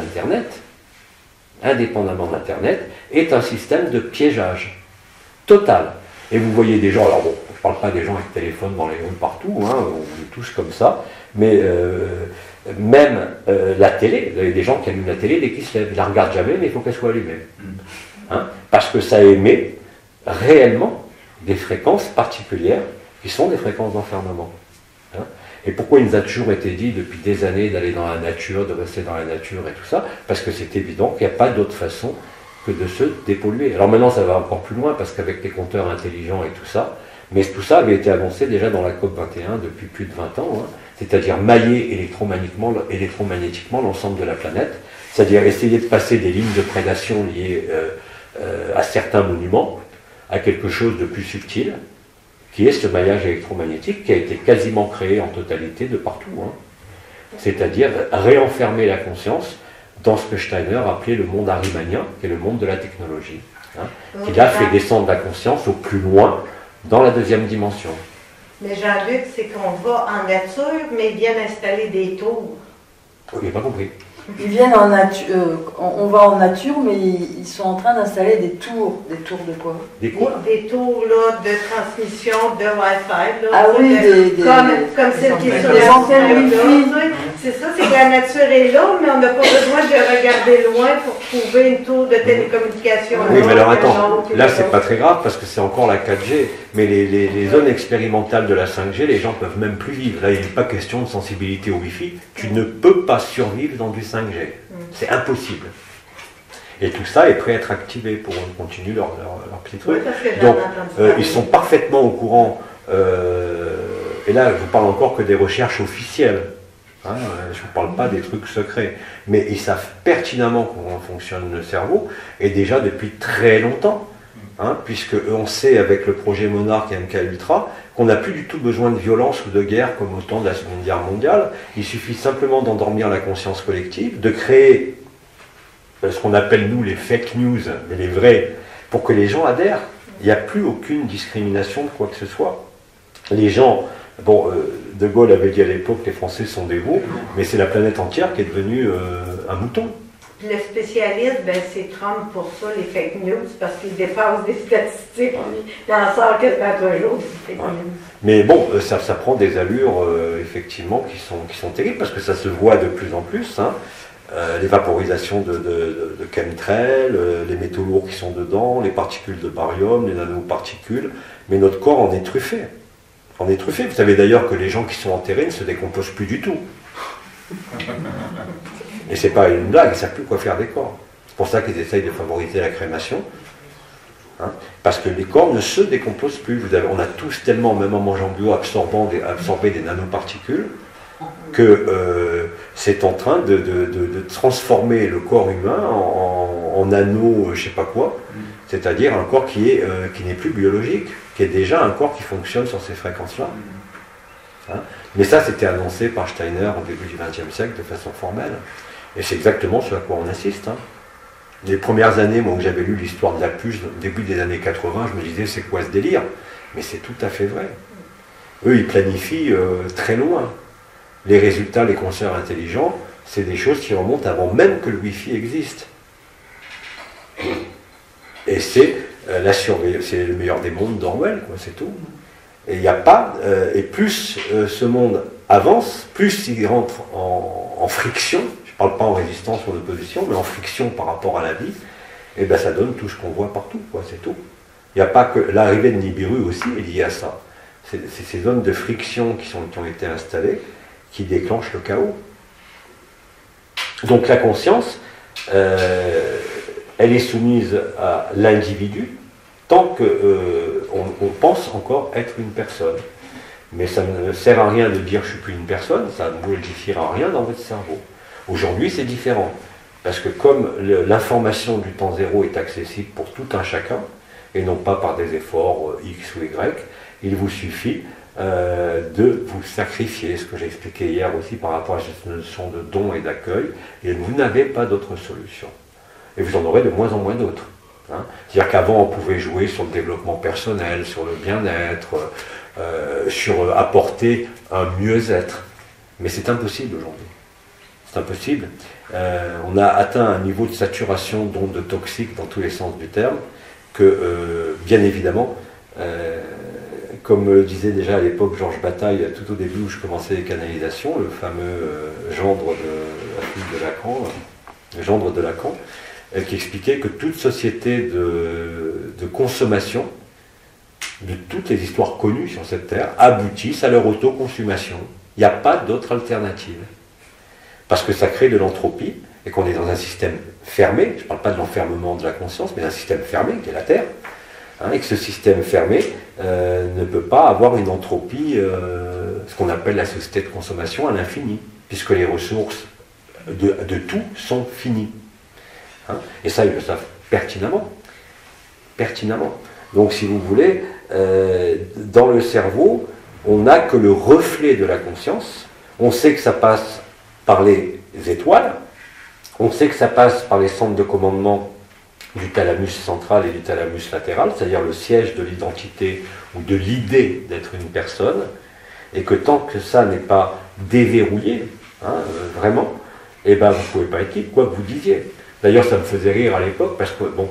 d'Internet, est un système de piégeage total. Et vous voyez des gens, alors bon, je ne parle pas des gens avec téléphone dans les rues partout, hein, on est tous comme ça, mais même la télé, vous avez des gens qui allument la télé dès qu'ils se lèvent, ils ne la regardent jamais, mais il faut qu'elle soit allumée. Hein, parce que ça émet réellement des fréquences particulières qui sont des fréquences d'enfermement. Hein. Et pourquoi il nous a toujours été dit depuis des années d'aller dans la nature, de rester dans la nature et tout ça? Parce que c'est évident qu'il n'y a pas d'autre façon que de se dépolluer. Alors maintenant ça va encore plus loin parce qu'avec les compteurs intelligents et tout ça, mais tout ça avait été annoncé déjà dans la COP21 depuis plus de 20 ans, hein, c'est-à-dire mailler électromagnétiquement l'ensemble de la planète, c'est-à-dire essayer de passer des lignes de prédation liées à certains monuments, à quelque chose de plus subtil, qui est ce maillage électromagnétique qui a été quasiment créé en totalité de partout. Hein. C'est-à-dire réenfermer la conscience dans ce que Steiner appelait le monde arimanien, qui est le monde de la technologie, hein, qui là fait descendre la conscience au plus loin dans la deuxième dimension. Mais Jean-Luc, c'est qu'on va en nature, mais ils viennent installer des tours. Oui, j'ai pas compris. Ils viennent en nature, on va en nature, mais ils sont en train d'installer des tours. Des tours de quoi? Des quoi? Des tours là, de transmission de Wi-Fi. Là, ah oui, comme celle qui est sur des la antennes Wi-Fi. C'est ça, c'est que la nature est là, mais on n'a pas besoin de regarder loin pour trouver une tour de télécommunication. Oui, mais alors attends, là c'est pas très grave parce que c'est encore la 4G, mais les zones expérimentales de la 5G, les gens peuvent même plus vivre. Là, il n'est pas question de sensibilité au Wi-Fi. Tu ne peux pas survivre dans du 5G. C'est impossible. Et tout ça est prêt à être activé pour continuer leur petit truc. Oui, donc, ils sont parfaitement au courant. Et là, je vous parle encore que des recherches officielles. Hein, je ne vous parle pas des trucs secrets. Mais ils savent pertinemment comment fonctionne le cerveau, et déjà depuis très longtemps. Hein, puisque on sait avec le projet Monarque et MK Ultra qu'on n'a plus du tout besoin de violence ou de guerre comme au temps de la Seconde Guerre mondiale. Il suffit simplement d'endormir la conscience collective, de créer ce qu'on appelle nous les fake news, mais les vrais, pour que les gens adhèrent. Il n'y a plus aucune discrimination de quoi que ce soit. Les gens, bon, De Gaulle avait dit à l'époque que les Français sont des veaux, mais c'est la planète entière qui est devenue un mouton. Le spécialiste, ben, c'est Trump pour ça, les fake news, parce qu'il dépasse des statistiques. Il en sort quasiment toujours des fake news. Mais bon, ça prend des allures, effectivement, qui sont terribles, parce que ça se voit de plus en plus. Hein. Les vaporisations de chemtrails, les métaux lourds qui sont dedans, les particules de barium, les nanoparticules. Mais notre corps en est truffé. On est truffé. Vous savez d'ailleurs que les gens qui sont enterrés ne se décomposent plus du tout. Et c'est pas une blague, ils ne savent plus quoi faire des corps. C'est pour ça qu'ils essayent de favoriser la crémation. Hein, parce que les corps ne se décomposent plus. On a tous tellement, même en mangeant bio, absorbé des nanoparticules, que c'est en train de transformer le corps humain en nano, je ne sais pas quoi, c'est-à-dire un corps qui n'est plus biologique, qui est déjà un corps qui fonctionne sur ces fréquences-là. Hein. Mais ça, c'était annoncé par Steiner au début du XXe siècle de façon formelle. Et c'est exactement ce à quoi on assiste. Hein. Les premières années, moi, où j'avais lu l'histoire de la puce, au début des années 80, je me disais, c'est quoi ce délire? Mais c'est tout à fait vrai. Eux, ils planifient très loin. Les résultats, les concerts intelligents, c'est des choses qui remontent avant même que le Wi-Fi existe. Et c'est c'est le meilleur des mondes d'Orwell, c'est tout. Et il n'y a pas, et plus ce monde avance, plus il rentre en friction, je ne parle pas en résistance ou en opposition, mais en friction par rapport à la vie, et bien ça donne tout ce qu'on voit partout, c'est tout. Il n'y a pas que l'arrivée de Nibiru aussi est liée à ça. C'est ces zones de friction qui ont été installées qui déclenchent le chaos. Donc la conscience, elle est soumise à l'individu tant qu'on pense encore être une personne. Mais ça ne sert à rien de dire je ne suis plus une personne, ça ne modifiera rien dans votre cerveau. Aujourd'hui, c'est différent. Parce que comme l'information du temps zéro est accessible pour tout un chacun, et non pas par des efforts X ou Y, il vous suffit de vous sacrifier, ce que j'ai expliqué hier aussi par rapport à cette notion de don et d'accueil, et vous n'avez pas d'autre solution. Et vous en aurez de moins en moins d'autres. Hein. C'est-à-dire qu'avant, on pouvait jouer sur le développement personnel, sur le bien-être, sur apporter un mieux-être. Mais c'est impossible aujourd'hui. C'est impossible. On a atteint un niveau de saturation d'ondes toxiques dans tous les sens du terme, que, bien évidemment, comme disait déjà à l'époque Georges Bataille, tout au début où je commençais les canalisations, le fameux gendre de Lacan, le gendre de Lacan, qui expliquait que toute société de consommation, de toutes les histoires connues sur cette terre, aboutissent à leur autoconsommation. Il n'y a pas d'autre alternative. Parce que ça crée de l'entropie, et qu'on est dans un système fermé, je ne parle pas de l'enfermement de la conscience, mais d'un système fermé, qui est la Terre, hein, et que ce système fermé ne peut pas avoir une entropie, ce qu'on appelle la société de consommation à l'infini, puisque les ressources de tout sont finies. Hein, et ça, ils le savent pertinemment. Pertinemment. Donc, si vous voulez, dans le cerveau, on n'a que le reflet de la conscience. On sait que ça passe par les étoiles. On sait que ça passe par les centres de commandement du thalamus central et du thalamus latéral, c'est-à-dire le siège de l'identité ou de l'idée d'être une personne, et que tant que ça n'est pas déverrouillé, hein, vraiment, eh ben, vous ne pouvez pas être libre, quoi que vous disiez. D'ailleurs, ça me faisait rire à l'époque, parce que bon,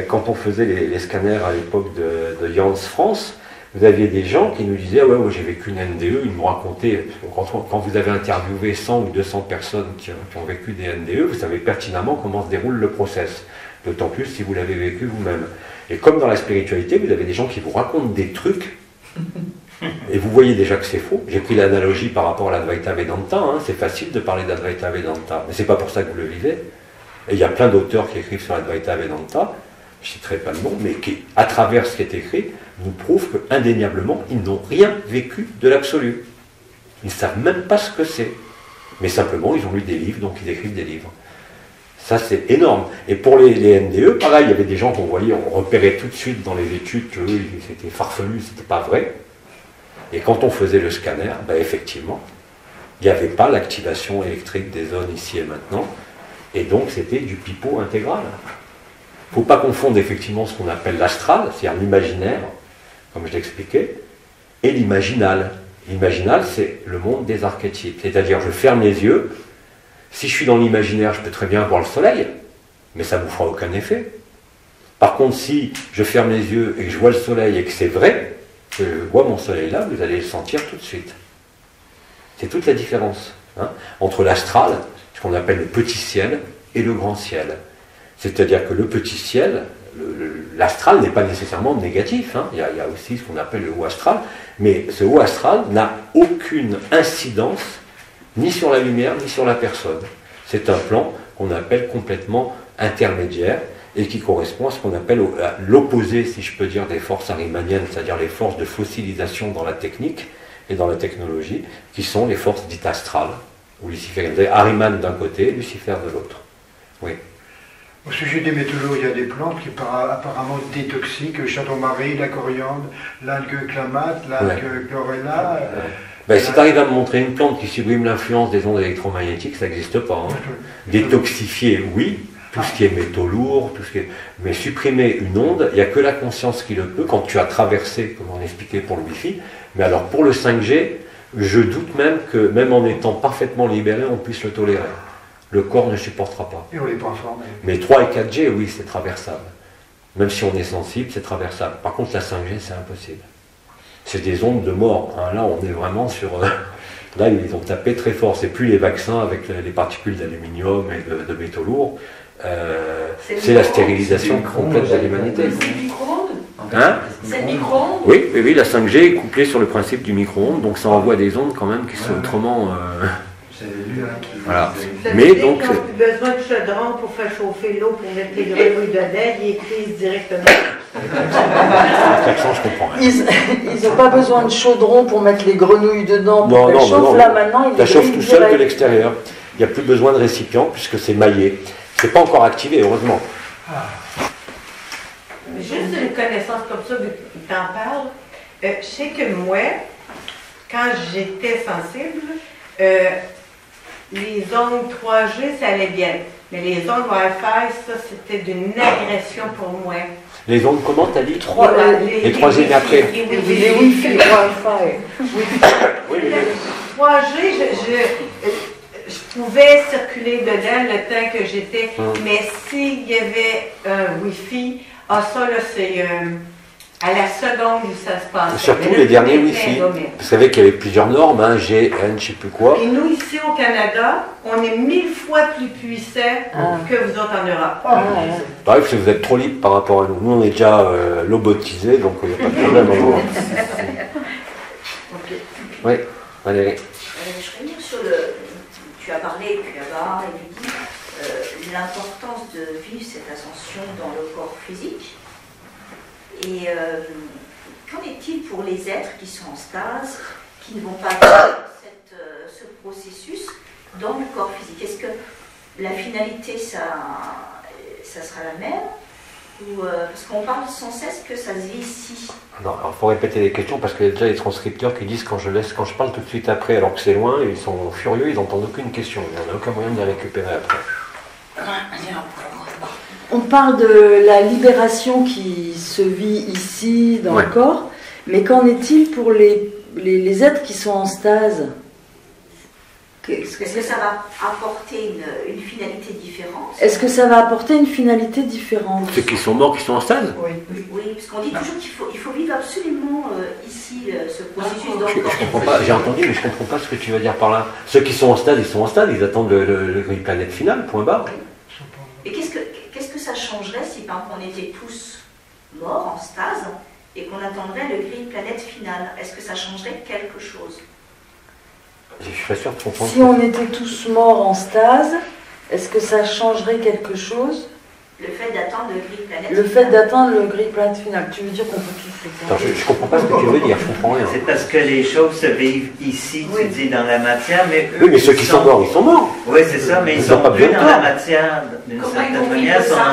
quand on faisait les scanners à l'époque de Jans France, vous aviez des gens qui nous disaient « Ouais, moi j'ai vécu une NDE », ils nous racontaient, quand vous avez interviewé 100 ou 200 personnes qui ont vécu des NDE, vous savez pertinemment comment se déroule le process, d'autant plus si vous l'avez vécu vous-même. Et comme dans la spiritualité, vous avez des gens qui vous racontent des trucs, et vous voyez déjà que c'est faux. J'ai pris l'analogie par rapport à l'Advaita Vedanta, hein, c'est facile de parler d'Advaita Vedanta, mais c'est pas pour ça que vous le vivez. Et il y a plein d'auteurs qui écrivent sur l'Advaita Vedanta, je ne citerai pas le nom, mais qui, à travers ce qui est écrit, nous prouvent qu'indéniablement, ils n'ont rien vécu de l'absolu. Ils ne savent même pas ce que c'est. Mais simplement, ils ont lu des livres, donc ils écrivent des livres. Ça, c'est énorme. Et pour les NDE, pareil, il y avait des gens qu'on voyait, on repérait tout de suite dans les études que c'était farfelu, c'était pas vrai. Et quand on faisait le scanner, ben effectivement, il n'y avait pas l'activation électrique des zones ici et maintenant. Et donc, c'était du pipeau intégral. Il ne faut pas confondre effectivement ce qu'on appelle l'astral, c'est-à-dire l'imaginaire, comme je l'expliquais, et l'imaginal. L'imaginal, c'est le monde des archétypes. C'est-à-dire, je ferme les yeux, si je suis dans l'imaginaire, je peux très bien voir le soleil, mais ça ne vous fera aucun effet. Par contre, si je ferme les yeux et que je vois le soleil et que c'est vrai, que je vois mon soleil là, vous allez le sentir tout de suite. C'est toute la différence hein, entre l'astral, ce qu'on appelle le petit ciel, et le grand ciel. C'est-à-dire que le petit ciel, l'astral n'est pas nécessairement négatif, hein. Il y a aussi ce qu'on appelle le haut astral, mais ce haut astral n'a aucune incidence ni sur la lumière, ni sur la personne. C'est un plan qu'on appelle complètement intermédiaire et qui correspond à ce qu'on appelle l'opposé, si je peux dire, des forces arimaniennes, c'est-à-dire les forces de fossilisation dans la technique et dans la technologie, qui sont les forces dites astrales, ou lucifériennes. Ariman d'un côté, Lucifer de l'autre. Oui. Au sujet des métaux, il y a des plantes qui apparemment détoxiquent, le chardon-marie, la coriandre, l'algue clamate, l'algue chlorella. Ben, si tu arrives à me montrer une plante qui sublime l'influence des ondes électromagnétiques, ça n'existe pas. Hein. Détoxifier, oui, tout ce qui est métaux lourds, tout ce qui est... mais supprimer une onde, il n'y a que la conscience qui le peut quand tu as traversé, comme on expliquait pour le Wi-Fi. Mais alors pour le 5G, je doute même que, même en étant parfaitement libéré, on puisse le tolérer. Le corps ne supportera pas. Et on n'est pas informé. Mais 3 et 4G, oui, c'est traversable. Même si on est sensible, c'est traversable. Par contre, la 5G, c'est impossible. C'est des ondes de mort. Hein. Là, on est vraiment sur... là, ils ont tapé très fort. C'est plus les vaccins avec les particules d'aluminium et de métaux lourds. C'est la stérilisation complète de l'humanité. C'est le micro-ondes. Hein? C'est le micro-ondes. Oui, oui, la 5G est couplée sur le principe du micro-ondes, donc ça envoie des ondes quand même qui sont autrement... J'avais lu qui... Voilà. Ça Mais veut dire donc... qu'ils n'ont plus besoin de chaudron pour faire chauffer l'eau, pour mettre les grenouilles dedans, ils écrivent directement. L'accent, je comprends. Ils n'ont pas besoin de chaudron pour mettre les grenouilles dedans pour Non, qu'elles non, chauffent. non, Là maintenant, ils ça chauffe tout seul de direct. l'extérieur. Il n'y a plus besoin de récipient puisque c'est maillé. C'est pas encore activé, heureusement. Juste une connaissance comme ça, vu que tu en parles, je sais que moi, quand j'étais sensible, les ondes 3G, ça allait bien. Mais les ondes Wi-Fi, ça, c'était d'une agression pour moi. Les ondes, comment t'as dit Les 3G, mais après. Les Wi-Fi, les Wi-Fi. Oui, mais... 3G, je pouvais circuler dedans le temps que j'étais, mais s'il y avait un Wi-Fi, ça là, c'est à la seconde où ça se passe. Surtout les derniers Wi-Fi. Vous savez qu'il y avait plusieurs normes, hein, G, N, je sais plus quoi. Et nous, ici au Canada, on est 1000 fois plus puissants que vous autres en Europe. Bref, parce que vous êtes trop libre par rapport à nous. Nous, on est déjà lobotisés, donc il n'y a pas de problème. Oui, Valérie. Je reviens sur le... Tu as parlé, puis là-bas, et dit l'importance de vivre cette ascension dans le corps physique. Et qu'en est-il pour les êtres qui sont en stase, qui ne vont pas faire ce processus dans le corps physique? Est-ce que la finalité, ça sera la même? Ou, parce qu'on parle sans cesse que ça se vit ici. Non, alors il faut répéter les questions parce qu'il y a déjà les transcripteurs qui disent quand je parle tout de suite après, alors que c'est loin, ils sont furieux, ils n'entendent aucune question. Il n'y en a aucun moyen de les récupérer après. On parle de la libération qui se vit ici, dans le corps, mais qu'en est-il pour les êtres qui sont en stase? Est-ce que ça va apporter une finalité différente? Est-ce que ça va apporter une finalité différente? Ceux qui sont morts, qui sont en stase? Oui, parce qu'on dit toujours qu'il faut vivre absolument ici ce processus dans le Je corps. comprends pas, j'ai entendu, mais je comprends pas ce que tu veux dire par là. Ceux qui sont en stade, ils sont en stade, ils attendent le grille planète final, point barre. Et qu'est-ce que ça changerait si par exemple on était tous morts en stase et qu'on attendrait le grille planète final? Est-ce que ça changerait quelque chose? Je suis pas sûr de comprendre. Si on était tous morts en stase, est-ce que ça changerait quelque chose? Le fait d'attendre le grille planète Le final. fait d'atteindre le grille planète final. Tu veux dire qu'on peut tous le Attends, je comprends pas ce que tu veux dire, je comprends rien. C'est parce que les choses se vivent ici, tu dis, dans la matière, mais eux, Oui, mais ceux qui sont morts, ils sont morts. Oui, c'est ça, mais ils Ils sont n'ont pas plus besoin de dans la temps. matière, d'une Comment certaine ils vont manière, vivre sont ça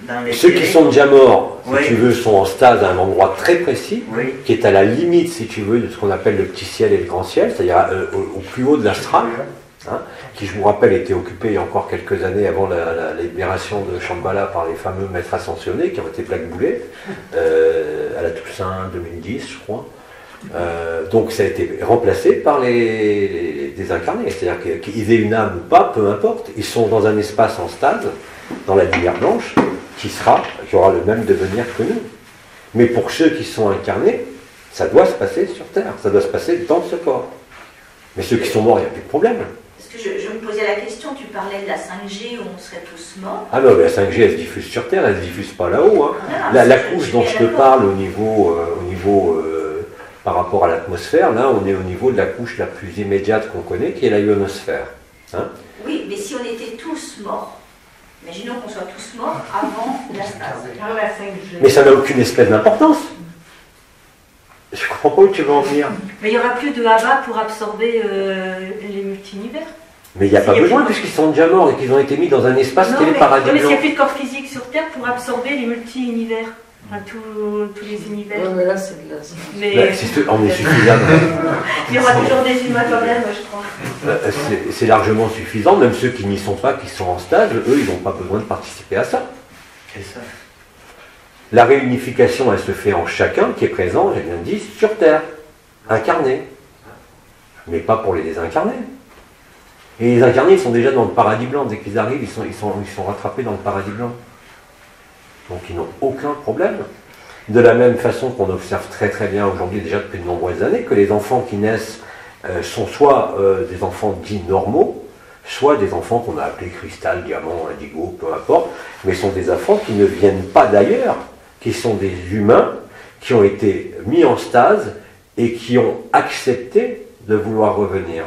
dans les Ceux qui sont déjà morts, si Oui. tu veux, sont en stade à un endroit très précis, Oui. qui est à la limite, si tu veux, de ce qu'on appelle le petit ciel et le grand ciel, c'est-à-dire au plus haut de l'astral, hein, qui, je vous rappelle, était occupé il y a encore quelques années avant la libération de Shambhala par les fameux maîtres ascensionnés qui ont été blackboulés à la Toussaint 2010, je crois. Donc ça a été remplacé par les désincarnés, c'est-à-dire qu'ils aient une âme ou pas, peu importe, ils sont dans un espace en stade, dans la lumière blanche, qui aura le même devenir que nous. Mais pour ceux qui sont incarnés, ça doit se passer sur Terre, ça doit se passer dans ce corps. Mais ceux qui sont morts, il n'y a plus de problème. Parce que je me posais la question, tu parlais de la 5G où on serait tous morts. Ah non, mais la 5G, elle se diffuse sur Terre, elle ne se diffuse pas là-haut. Hein. La couche dont je te parle au niveau par rapport à l'atmosphère, là, on est au niveau de la couche la plus immédiate qu'on connaît, qui est la ionosphère. Hein. Oui, mais si on était tous morts, imaginons qu'on soit tous morts avant la stase. Avant la 5G. Mais ça n'a aucune espèce d'importance. Je comprends pas où tu veux en venir. Mais il n'y aura plus de haba pour absorber les multi-univers. Mais il n'y a pas besoin, puisqu'ils sont déjà morts et qu'ils ont été mis dans un espace qui est le paradis mais s'il n'y a blanc. plus de corps physique sur Terre pour absorber les multi-univers. Tous les univers. Ouais, mais là, c'est de la science. Mais on est suffisamment. il y aura toujours des humains quand même, je crois. C'est largement suffisant, même ceux qui n'y sont pas, qui sont en stage, eux, ils n'ont pas besoin de participer à ça. C'est ça. La réunification, elle se fait en chacun qui est présent, j'ai bien dit, sur Terre, incarné. Mais pas pour les désincarnés. Et les incarnés, ils sont déjà dans le paradis blanc. Dès qu'ils arrivent, ils sont rattrapés dans le paradis blanc. Donc ils n'ont aucun problème. De la même façon qu'on observe très très bien aujourd'hui, déjà depuis de nombreuses années, que les enfants qui naissent sont soit des enfants dits normaux, soit des enfants qu'on a appelés cristal, diamant, indigo, peu importe, mais sont des enfants qui ne viennent pas d'ailleurs, qui sont des humains qui ont été mis en stase et qui ont accepté de vouloir revenir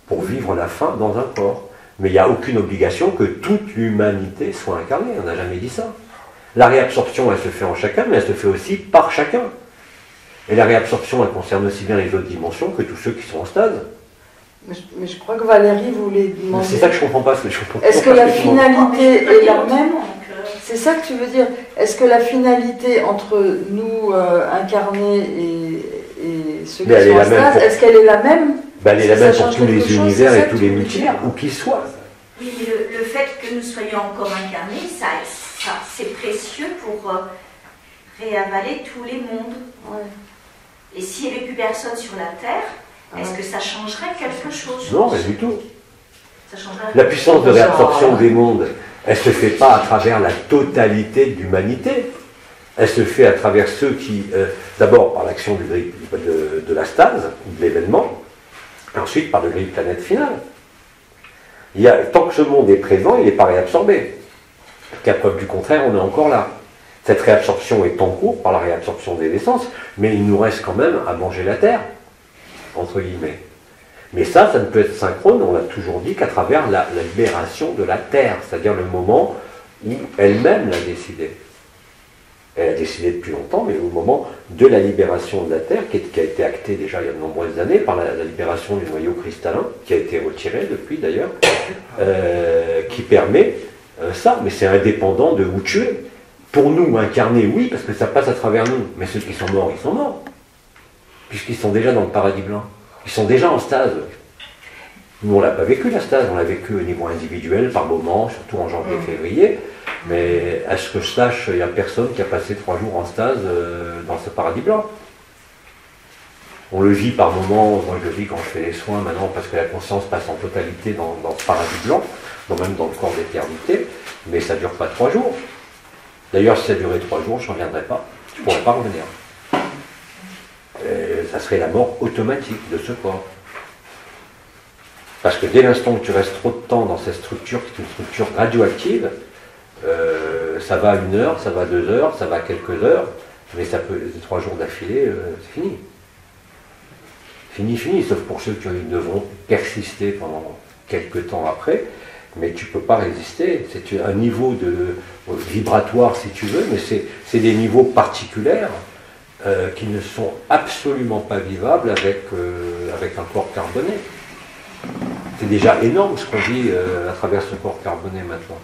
pour vivre la fin dans un corps. Mais il n'y a aucune obligation que toute l'humanité soit incarnée, on n'a jamais dit ça. La réabsorption, elle se fait en chacun, mais elle se fait aussi par chacun. Et la réabsorption, elle concerne aussi bien les autres dimensions que tous ceux qui sont en stase. Mais je crois que Valérie voulait demander... C'est ça que je ne comprends pas. Est-ce que la finalité est la même? C'est ça que tu veux dire? Est-ce que la finalité entre nous incarnés et ceux qui sont en stase, est-ce qu'elle est la même? Elle est la même pour tous les univers et tous les multivers, où qu'ils soient. Oui, mais le fait que nous soyons encore incarnés, c'est précieux pour réavaler tous les mondes. Ouais. Et s'il n'y avait plus personne sur la Terre, est-ce que ça changerait quelque chose? Non, pas du tout. Ça changerait la puissance de réabsorption des mondes, elle ne se fait pas à travers la totalité de l'humanité. Elle se fait à travers ceux qui, d'abord par l'action de la stase, de l'événement, et ensuite par le grille planète final. Tant que ce monde est présent, il n'est pas réabsorbé. Qu'à preuve du contraire, on est encore là. Cette réabsorption est en cours par la réabsorption des essences, mais il nous reste quand même à manger la terre, entre guillemets. Mais ça ne peut être synchrone, on l'a toujours dit, qu'à travers la libération de la terre, c'est-à-dire le moment où elle-même l'a décidé. Elle a décidé depuis longtemps, mais au moment de la libération de la Terre, qui a été actée déjà il y a de nombreuses années, par la libération du noyau cristallin, qui a été retiré depuis d'ailleurs, qui permet ça, mais c'est indépendant de où tu es. Pour nous, incarnés, oui, parce que ça passe à travers nous, mais ceux qui sont morts, ils sont morts, puisqu'ils sont déjà dans le paradis blanc. Ils sont déjà en stase. Nous, on ne l'a pas vécu, la stase, on l'a vécu au niveau individuel, par moments, surtout en janvier-février. Mais à ce que je sache, il n'y a personne qui a passé 3 jours en stase dans ce paradis blanc. On le vit par moments, moi je le vis quand je fais les soins maintenant, parce que la conscience passe en totalité dans ce paradis blanc, même dans le corps d'éternité, mais ça ne dure pas 3 jours. D'ailleurs, si ça durait 3 jours, je ne reviendrais pas, je ne pourrais pas revenir. Ça serait la mort automatique de ce corps. Parce que dès l'instant que tu restes trop de temps dans cette structure, qui est une structure radioactive, ça va 1 heure, ça va 2 heures, ça va quelques heures, mais ça peut 3 jours d'affilée, c'est fini. Fini, sauf pour ceux qui devront persister pendant quelques temps après, mais tu ne peux pas résister. C'est un niveau vibratoire si tu veux, mais c'est des niveaux particuliers qui ne sont absolument pas vivables avec un corps carboné. C'est déjà énorme ce qu'on vit à travers ce corps carboné maintenant.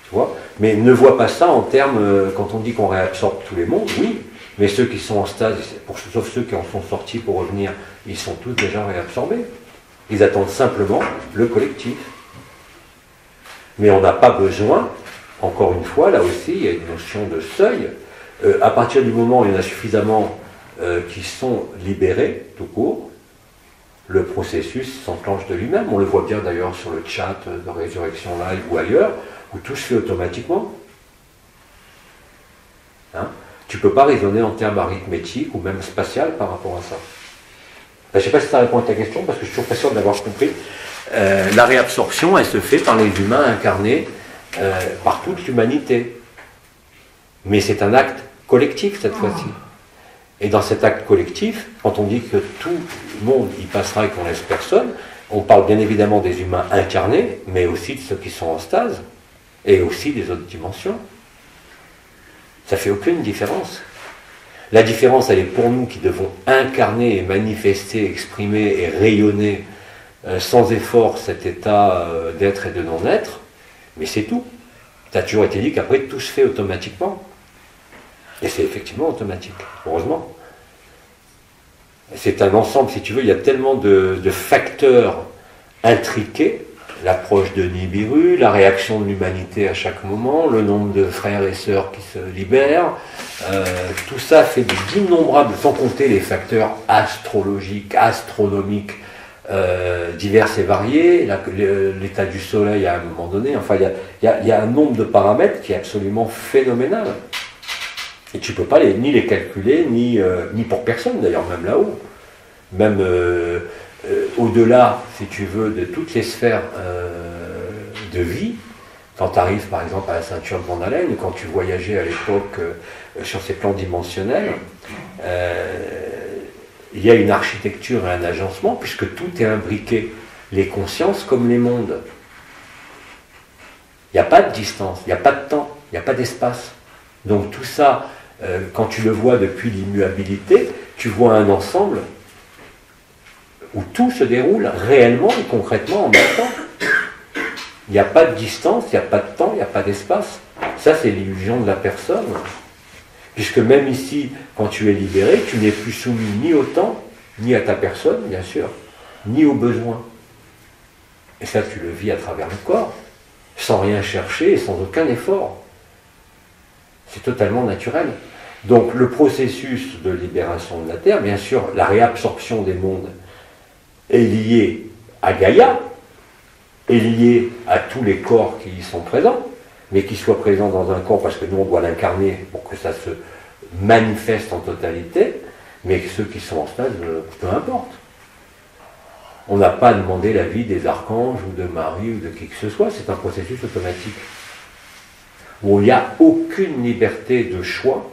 Tu vois? Mais ne vois pas ça en termes, quand on dit qu'on réabsorbe tous les mondes, oui, mais ceux qui sont en stase, sauf ceux qui en sont sortis pour revenir, ils sont tous déjà réabsorbés. Ils attendent simplement le collectif. Mais on n'a pas besoin, encore une fois, là aussi, il y a une notion de seuil. À partir du moment où il y en a suffisamment qui sont libérés, tout court, le processus s'enclenche de lui-même. On le voit bien d'ailleurs sur le chat de Résurrection Live ou ailleurs, où tout se fait automatiquement. Hein? Tu ne peux pas raisonner en termes arithmétiques ou même spatial par rapport à ça. Je ne sais pas si ça répond à ta question, parce que je suis toujours pas sûr d'avoir compris. La réabsorption, elle se fait par les humains incarnés, par toute l'humanité. Mais c'est un acte collectif cette fois-ci. Et dans cet acte collectif, quand on dit que tout le monde y passera et qu'on laisse personne, on parle bien évidemment des humains incarnés, mais aussi de ceux qui sont en stase, et aussi des autres dimensions. Ça ne fait aucune différence. La différence, elle est pour nous qui devons incarner et manifester, exprimer et rayonner sans effort cet état d'être et de non-être, mais c'est tout. Ça a toujours été dit qu'après tout se fait automatiquement. Et c'est effectivement automatique, heureusement. C'est un ensemble, si tu veux, il y a tellement de facteurs intriqués, l'approche de Nibiru, la réaction de l'humanité à chaque moment, le nombre de frères et sœurs qui se libèrent, tout ça fait d'innombrables, sans compter les facteurs astrologiques, astronomiques, divers et variés, l'état du soleil à un moment donné, enfin il y a un nombre de paramètres qui est absolument phénoménal. Et tu ne peux pas ni les calculer, ni pour personne d'ailleurs, même là-haut. Même au-delà, si tu veux, de toutes les sphères de vie, quand tu arrives par exemple à la ceinture de Van Allen, quand tu voyageais à l'époque sur ces plans dimensionnels, il y a une architecture et un agencement, puisque tout est imbriqué, les consciences comme les mondes. Il n'y a pas de distance, il n'y a pas de temps, il n'y a pas d'espace. Donc tout ça, quand tu le vois depuis l'immuabilité, tu vois un ensemble où tout se déroule réellement et concrètement en même temps. Il n'y a pas de distance, il n'y a pas de temps, il n'y a pas d'espace. Ça, c'est l'illusion de la personne. Puisque même ici, quand tu es libéré, tu n'es plus soumis ni au temps, ni à ta personne, bien sûr, ni aux besoins. Et ça, tu le vis à travers le corps, sans rien chercher et sans aucun effort. C'est totalement naturel. Donc le processus de libération de la Terre, bien sûr, la réabsorption des mondes est liée à Gaïa, est liée à tous les corps qui y sont présents, mais qui soient présents dans un corps, parce que nous on doit l'incarner pour que ça se manifeste en totalité, mais ceux qui sont en stade, peu importe. On n'a pas demandé l'avis des archanges ou de Marie ou de qui que ce soit, c'est un processus automatique, où il n'y a aucune liberté de choix,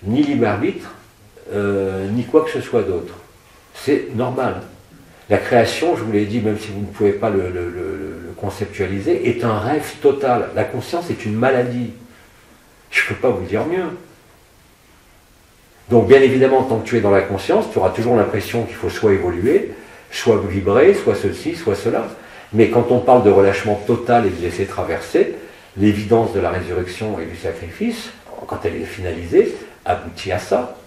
ni libre arbitre, ni quoi que ce soit d'autre. C'est normal. La création, je vous l'ai dit, même si vous ne pouvez pas le conceptualiser, est un rêve total. La conscience est une maladie. Je ne peux pas vous dire mieux. Donc bien évidemment, tant que tu es dans la conscience, tu auras toujours l'impression qu'il faut soit évoluer, soit vibrer, soit ceci, soit cela. Mais quand on parle de relâchement total et de laisser traverser, l'évidence de la résurrection et du sacrifice, quand elle est finalisée, aboutit à ça.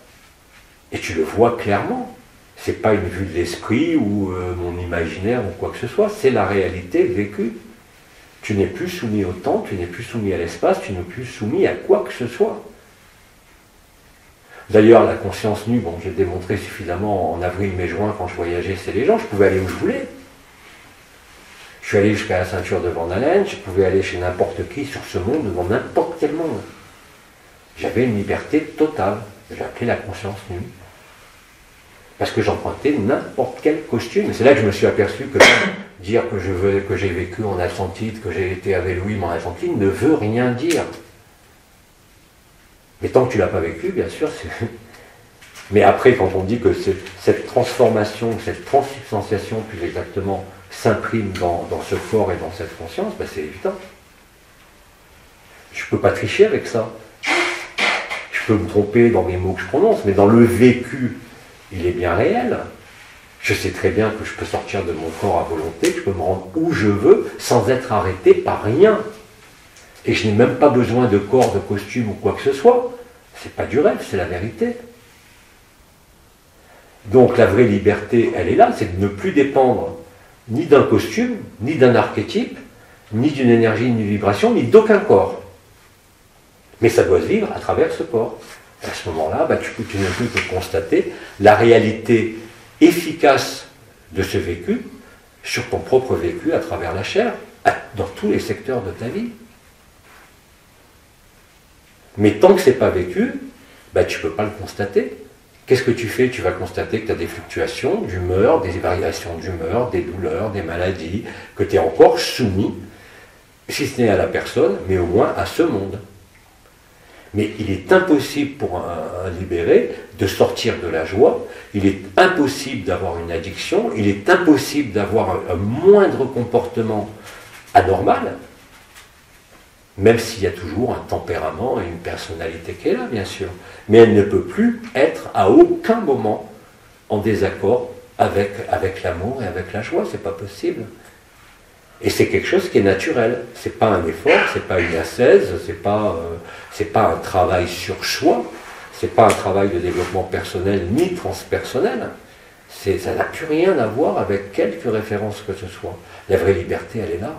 Et tu le vois clairement. Ce n'est pas une vue de l'esprit ou mon imaginaire ou quoi que ce soit, c'est la réalité vécue. Tu n'es plus soumis au temps, tu n'es plus soumis à l'espace, tu n'es plus soumis à quoi que ce soit. D'ailleurs, la conscience nue, bon, j'ai démontré suffisamment en avril, mai, juin, quand je voyageais, c'est les gens, je pouvais aller où je voulais. Je suis allé jusqu'à la ceinture de Van Allen, je pouvais aller chez n'importe qui sur ce monde, dans n'importe quel monde. J'avais une liberté totale. J'ai appelé la conscience nue. Parce que j'empruntais n'importe quel costume. C'est là que je me suis aperçu que dire que j'ai vécu en Atlantide, que j'ai été à Elohim en Atlantide, ne veut rien dire. Mais tant que tu ne l'as pas vécu, bien sûr, c'est... Mais après, quand on dit que cette transformation, cette transsubstantiation, plus exactement, s'imprime dans ce corps et dans cette conscience, ben c'est évident. Je ne peux pas tricher avec ça. Je peux me tromper dans les mots que je prononce, mais dans le vécu, il est bien réel. Je sais très bien que je peux sortir de mon corps à volonté, que je peux me rendre où je veux, sans être arrêté par rien. Et je n'ai même pas besoin de corps, de costume ou quoi que ce soit. C'est pas du rêve, c'est la vérité. Donc la vraie liberté, elle est là, c'est de ne plus dépendre ni d'un costume, ni d'un archétype, ni d'une énergie, ni d'une vibration, ni d'aucun corps. Mais ça doit se vivre à travers ce corps. À ce moment-là, bah, tu ne peux que constater la réalité efficace de ce vécu sur ton propre vécu à travers la chair, dans tous les secteurs de ta vie. Mais tant que ce n'est pas vécu, bah, tu ne peux pas le constater. Qu'est-ce que tu fais? Tu vas constater que tu as des fluctuations d'humeur, des variations d'humeur, des douleurs, des maladies, que tu es encore soumis, si ce n'est à la personne, mais au moins à ce monde. Mais il est impossible pour un libéré de sortir de la joie, il est impossible d'avoir une addiction, il est impossible d'avoir un moindre comportement anormal, même s'il y a toujours un tempérament et une personnalité qui est là, bien sûr. Mais elle ne peut plus être à aucun moment en désaccord avec l'amour et avec la joie, c'est pas possible. Et c'est quelque chose qui est naturel. C'est pas un effort, c'est pas une ascèse, c'est pas un travail sur soi, c'est pas un travail de développement personnel ni transpersonnel. Ça n'a plus rien à voir avec quelque référence que ce soit. La vraie liberté, elle est là.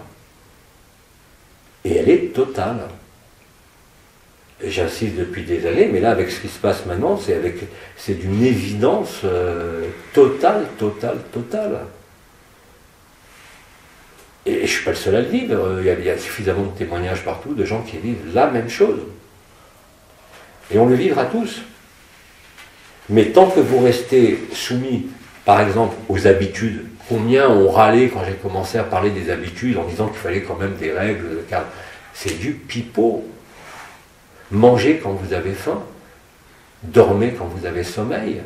Et elle est totale. Et j'insiste depuis des années, mais là, avec ce qui se passe maintenant, c'est d'une évidence totale. Et je ne suis pas le seul à le vivre. Il y a suffisamment de témoignages partout de gens qui vivent la même chose. Et on le vivra tous. Mais tant que vous restez soumis, par exemple, aux habitudes, combien ont râlé quand j'ai commencé à parler des habitudes en disant qu'il fallait quand même des règles de cadre. C'est du pipeau. Mangez quand vous avez faim. Dormez quand vous avez sommeil.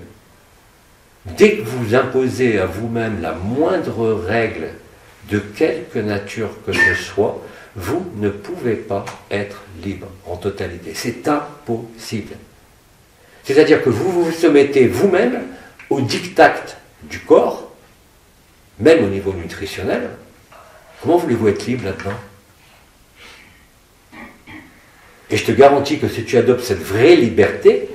Dès que vous imposez à vous-même la moindre règle de quelque nature que ce soit, vous ne pouvez pas être libre en totalité. C'est impossible. C'est-à-dire que vous vous soumettez vous-même au diktat du corps, même au niveau nutritionnel. Comment voulez-vous être libre là-dedans? Et je te garantis que si tu adoptes cette vraie liberté,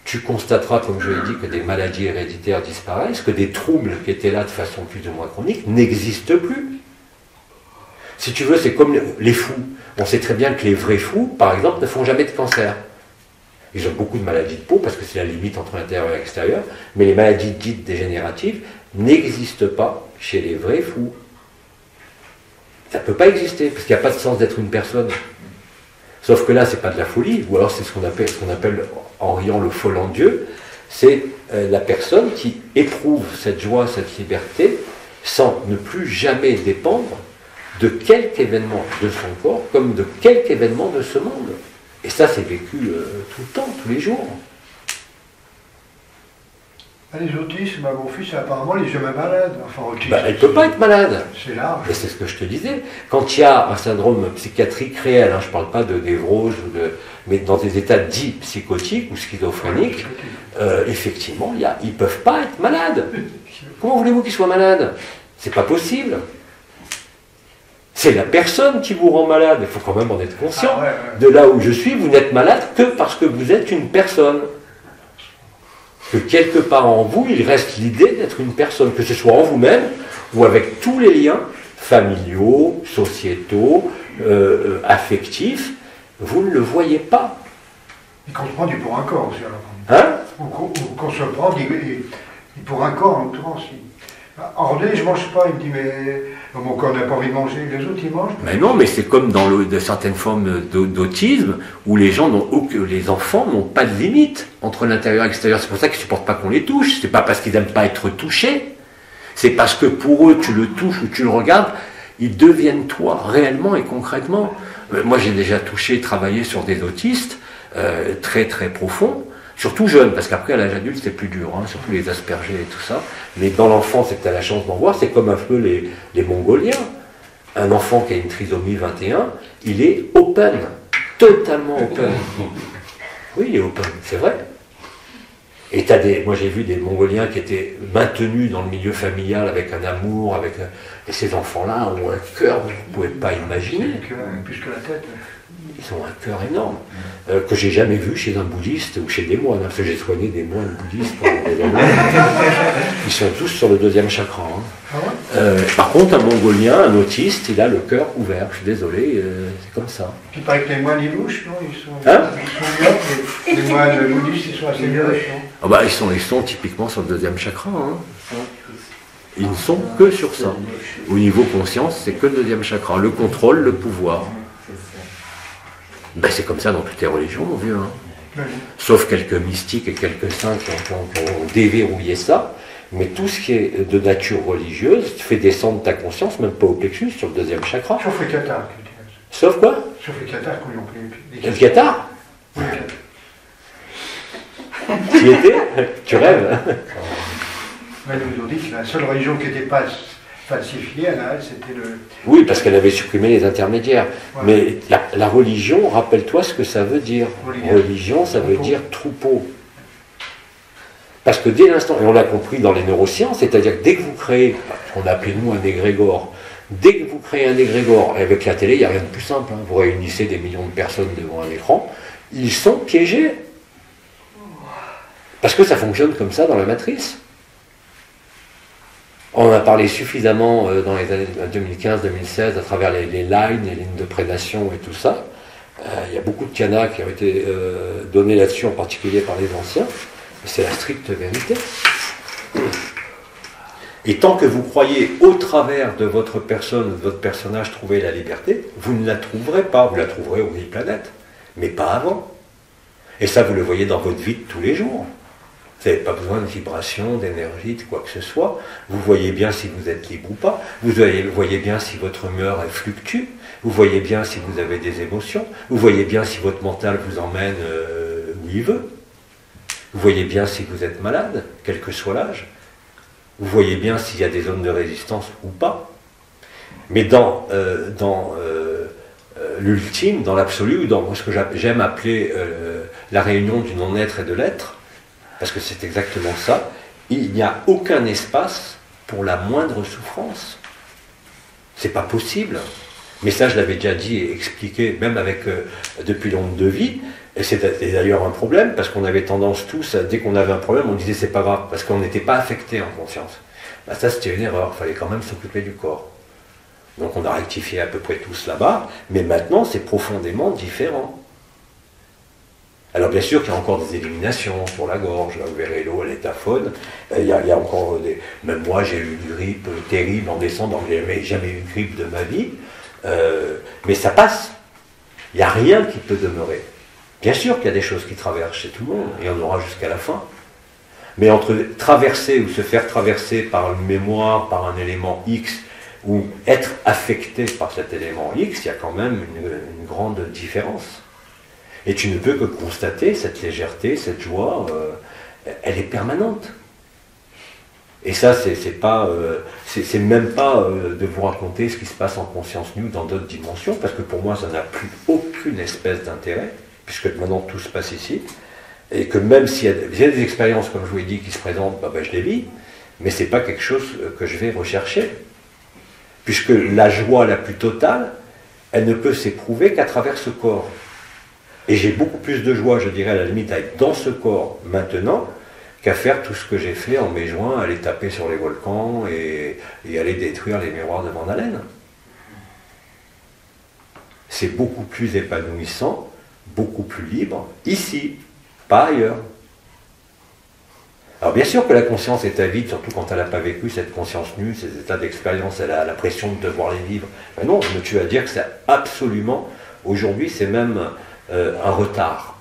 tu constateras, comme je l'ai dit, que des maladies héréditaires disparaissent, que des troubles qui étaient là de façon plus ou moins chronique n'existent plus. Si tu veux, c'est comme les fous. On sait très bien que les vrais fous, par exemple, ne font jamais de cancer. Ils ont beaucoup de maladies de peau, parce que c'est la limite entre l'intérieur et l'extérieur, mais les maladies dites dégénératives n'existent pas chez les vrais fous. Ça ne peut pas exister, parce qu'il n'y a pas de sens d'être une personne. Sauf que là, ce n'est pas de la folie, ou alors c'est ce qu'on appelle en riant le fol en Dieu, c'est la personne qui éprouve cette joie, cette liberté, sans ne plus jamais dépendre de quelque événement de son corps, comme de quelque événement de ce monde. Et ça, c'est vécu tout le temps, tous les jours. Les autistes, mon fils, apparemment, il est jamais malade. Enfin, autiste, elle ne peut pas être malade. C'est large. Et c'est ce que je te disais. Quand il y a un syndrome psychiatrique réel, je ne parle pas de névrose, mais dans des états dits psychotiques ou schizophréniques, effectivement, ils ne peuvent pas être malades. Comment voulez-vous qu'ils soient malades? C'est pas possible. C'est la personne qui vous rend malade. Il faut quand même en être conscient. De là où je suis, vous n'êtes malade que parce que vous êtes une personne. Que quelque part en vous, il reste l'idée d'être une personne, que ce soit en vous-même ou avec tous les liens familiaux, sociétaux, affectifs, vous ne le voyez pas. Et qu'on se prend du pour un corps aussi, alors. Hein? Ou qu'on se prend du pour un corps, en l'occurrence. Orné, je ne mange pas, il me dit, mais mon corps n'a pas envie de manger, les autres ils mangent. Mais non, mais c'est comme dans de certaines formes d'autisme, où les enfants n'ont pas de limite entre l'intérieur et l'extérieur. C'est pour ça qu'ils ne supportent pas qu'on les touche. C'est pas parce qu'ils n'aiment pas être touchés, c'est parce que pour eux, tu le touches ou tu le regardes, ils deviennent toi, réellement et concrètement. Moi, j'ai déjà travaillé sur des autistes très très profonds, surtout jeunes, parce qu'après à l'âge adulte c'est plus dur, surtout les aspergés et tout ça. Mais dans l'enfance, c'est que tu as la chance d'en voir, c'est comme un peu les Mongoliens. Un enfant qui a une trisomie 21, il est open, totalement open. Oui, il est open, c'est vrai. Et moi j'ai vu des Mongoliens qui étaient maintenus dans le milieu familial avec un amour, et ces enfants-là ont un cœur que vous ne pouvez pas imaginer. Plus que la tête. Ils ont un cœur énorme, que j'ai jamais vu chez un bouddhiste ou chez des moines, parce que j'ai soigné des moines bouddhistes pendant des années. Ils sont tous sur le 2e chakra. Par contre, un mongolien, un autiste, il a le cœur ouvert. Je suis désolé, c'est comme ça. Il paraît que les moines ils louchent, non? Ils sont les moines bouddhistes, ils sont assez louches, non? Ils sont typiquement sur le 2e chakra. Ils ne sont que sur ça. Au niveau conscience, c'est que le 2e chakra. Le contrôle, le pouvoir. C'est comme ça dans toutes les religions, mon vieux. Sauf quelques mystiques et quelques saints qui ont déverrouillé ça. Mais tout ce qui est de nature religieuse fait descendre ta conscience, même pas au plexus, sur le 2e chakra. Sauf les cathares. Sauf quoi? Sauf les cathares qu'on ont pris. Le cathare? Tu y étais? Tu rêves? Mais nous ont dit que la seule religion qui n'était pas falsifiée, c'était le... Oui, parce qu'elle avait supprimé les intermédiaires. Ouais. Mais la religion, rappelle-toi ce que ça veut dire. Religion, ça veut dire troupeau. Parce que dès l'instant, et on l'a compris dans les neurosciences, c'est-à-dire que dès que vous créez, ce qu'on a appelé nous un égrégore, Dès que vous créez un égrégore, et avec la télé, il n'y a rien de plus simple, hein, vous réunissez des millions de personnes devant un écran, ils sont piégés. Parce que ça fonctionne comme ça dans la matrice. On en a parlé suffisamment dans les années 2015-2016 à travers les lines, les lignes de prédation et tout ça. Il y a beaucoup de canas qui ont été donnés là-dessus, en particulier par les anciens. C'est la stricte vérité. Et tant que vous croyez au travers de votre personne, de votre personnage, trouver la liberté, vous ne la trouverez pas. Vous la trouverez aux 1000 planètes, mais pas avant. Et ça, vous le voyez dans votre vie de tous les jours. Vous n'avez pas besoin de vibration, d'énergie, de quoi que ce soit. Vous voyez bien si vous êtes libre ou pas. Vous voyez bien si votre humeur elle fluctue. Vous voyez bien si vous avez des émotions. Vous voyez bien si votre mental vous emmène où il veut. Vous voyez bien si vous êtes malade, quel que soit l'âge. Vous voyez bien s'il y a des zones de résistance ou pas. Mais dans l'ultime, dans l'absolu, ou dans ce que j'aime appeler la réunion du non-être et de l'être, parce que c'est exactement ça, il n'y a aucun espace pour la moindre souffrance. C'est pas possible. Mais ça, je l'avais déjà dit et expliqué, même avec depuis l'onde de vie. Et c'est d'ailleurs un problème, parce qu'on avait tendance tous, dès qu'on avait un problème, on disait c'est pas grave, parce qu'on n'était pas affecté en conscience. Ben ça, c'était une erreur, il fallait quand même s'occuper du corps. Donc on a rectifié à peu près tous là-bas, mais maintenant c'est profondément différent. Alors bien sûr qu'il y a encore des éliminations pour la gorge, vous verrez l'eau, elle est aphone, il y a encore des... Même moi j'ai eu une grippe terrible en descendant, j'ai jamais eu une grippe de ma vie, mais ça passe. Il n'y a rien qui peut demeurer. Bien sûr qu'il y a des choses qui traversent chez tout le monde, et il y en aura jusqu'à la fin. Mais entre traverser ou se faire traverser par une mémoire, par un élément X, ou être affecté par cet élément X, il y a quand même une grande différence. Et tu ne peux que constater cette légèreté, cette joie, elle est permanente. Et ça, c'est même pas de vous raconter ce qui se passe en conscience nue dans d'autres dimensions, parce que pour moi, ça n'a plus aucune espèce d'intérêt, puisque maintenant tout se passe ici, et que même s'il y a des expériences, comme je vous l'ai dit, qui se présentent, je les vis, mais ce n'est pas quelque chose que je vais rechercher, puisque la joie la plus totale, elle ne peut s'éprouver qu'à travers ce corps. Et j'ai beaucoup plus de joie, je dirais, à la limite, à être dans ce corps maintenant, qu'à faire tout ce que j'ai fait en mai juin, aller taper sur les volcans et aller détruire les miroirs de Van Allen. C'est beaucoup plus épanouissant, beaucoup plus libre, ici, pas ailleurs. Alors bien sûr que la conscience est avide, surtout quand elle n'a pas vécu cette conscience nue, ces états d'expérience, elle a la pression de devoir les vivre. Mais non, je me tue à dire que c'est absolument, aujourd'hui c'est même un retard.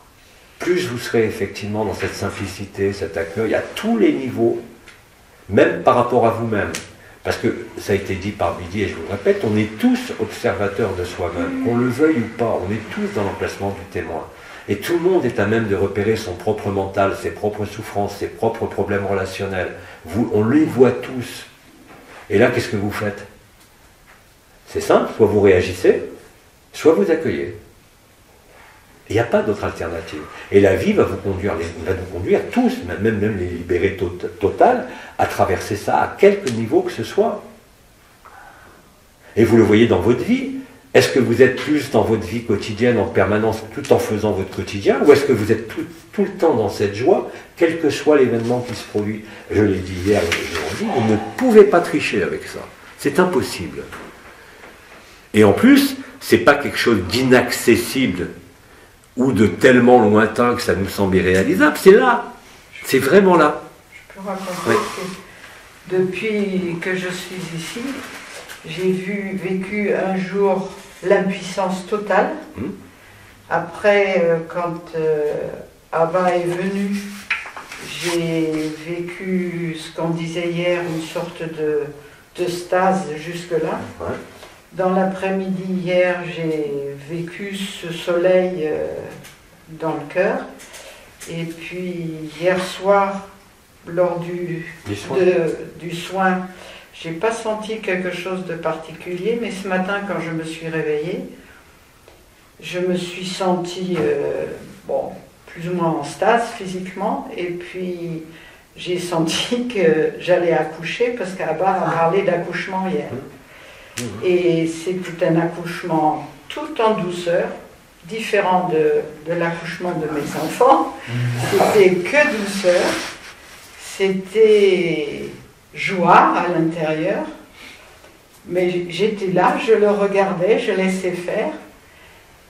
Plus vous serez effectivement dans cette simplicité, cet accueil, à tous les niveaux, même par rapport à vous-même. Parce que ça a été dit par Bidi, et je vous le répète, on est tous observateurs de soi-même, qu'on le veuille ou pas, on est tous dans l'emplacement du témoin. Et tout le monde est à même de repérer son propre mental, ses propres souffrances, ses propres problèmes relationnels. On les voit tous. Et là, qu'est-ce que vous faites? C'est simple, soit vous réagissez, soit vous accueillez. Il n'y a pas d'autre alternative. Et la vie va vous conduire tous, même les libérés total, à traverser ça à quelque niveau que ce soit. Et vous le voyez dans votre vie. Est-ce que vous êtes plus dans votre vie quotidienne en permanence, tout en faisant votre quotidien, ou est-ce que vous êtes tout le temps dans cette joie, quel que soit l'événement qui se produit? Je l'ai dit hier, je l'ai dit, vous ne pouvez pas tricher avec ça. C'est impossible. Et en plus, ce n'est pas quelque chose d'inaccessible ou de tellement lointain que ça nous semble irréalisable. C'est là. C'est vraiment là. Je peux raconter que depuis que je suis ici, j'ai vécu un jour l'impuissance totale. Après, quand Abba est venu, j'ai vécu ce qu'on disait hier, une sorte de stase jusque-là. Ouais. Dans l'après-midi hier, j'ai vécu ce soleil dans le cœur. Et puis hier soir, lors du soin, j'ai pas senti quelque chose de particulier, mais ce matin, quand je me suis réveillée, je me suis sentie, plus ou moins en stase physiquement, et puis j'ai senti que j'allais accoucher, parce qu'Abba a parlé d'accouchement hier. Et c'était un accouchement tout en douceur, différent de l'accouchement de mes enfants. C'était que douceur, c'était joie à l'intérieur, mais j'étais là, je le regardais, je laissais faire,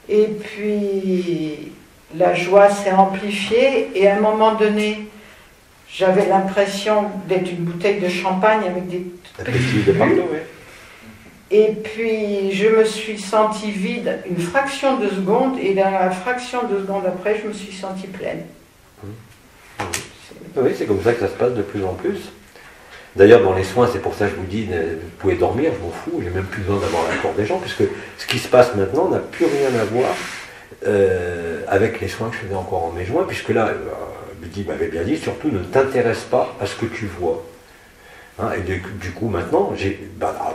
et puis la joie s'est amplifiée, et à un moment donné, j'avais l'impression d'être une bouteille de champagne avec des petits bulles. Et puis je me suis sentie vide une fraction de seconde, et dans la fraction de seconde après, je me suis sentie pleine. Oui, c'est comme ça que ça se passe de plus en plus. D'ailleurs, dans les soins, c'est pour ça que je vous dis, vous pouvez dormir, je m'en fous, j'ai même plus besoin d'avoir l'accord des gens, puisque ce qui se passe maintenant n'a plus rien à voir avec les soins que je faisais encore en mai-juin, puisque là, Bidi m'avait bien dit, surtout ne t'intéresse pas à ce que tu vois. Hein, et du coup, maintenant,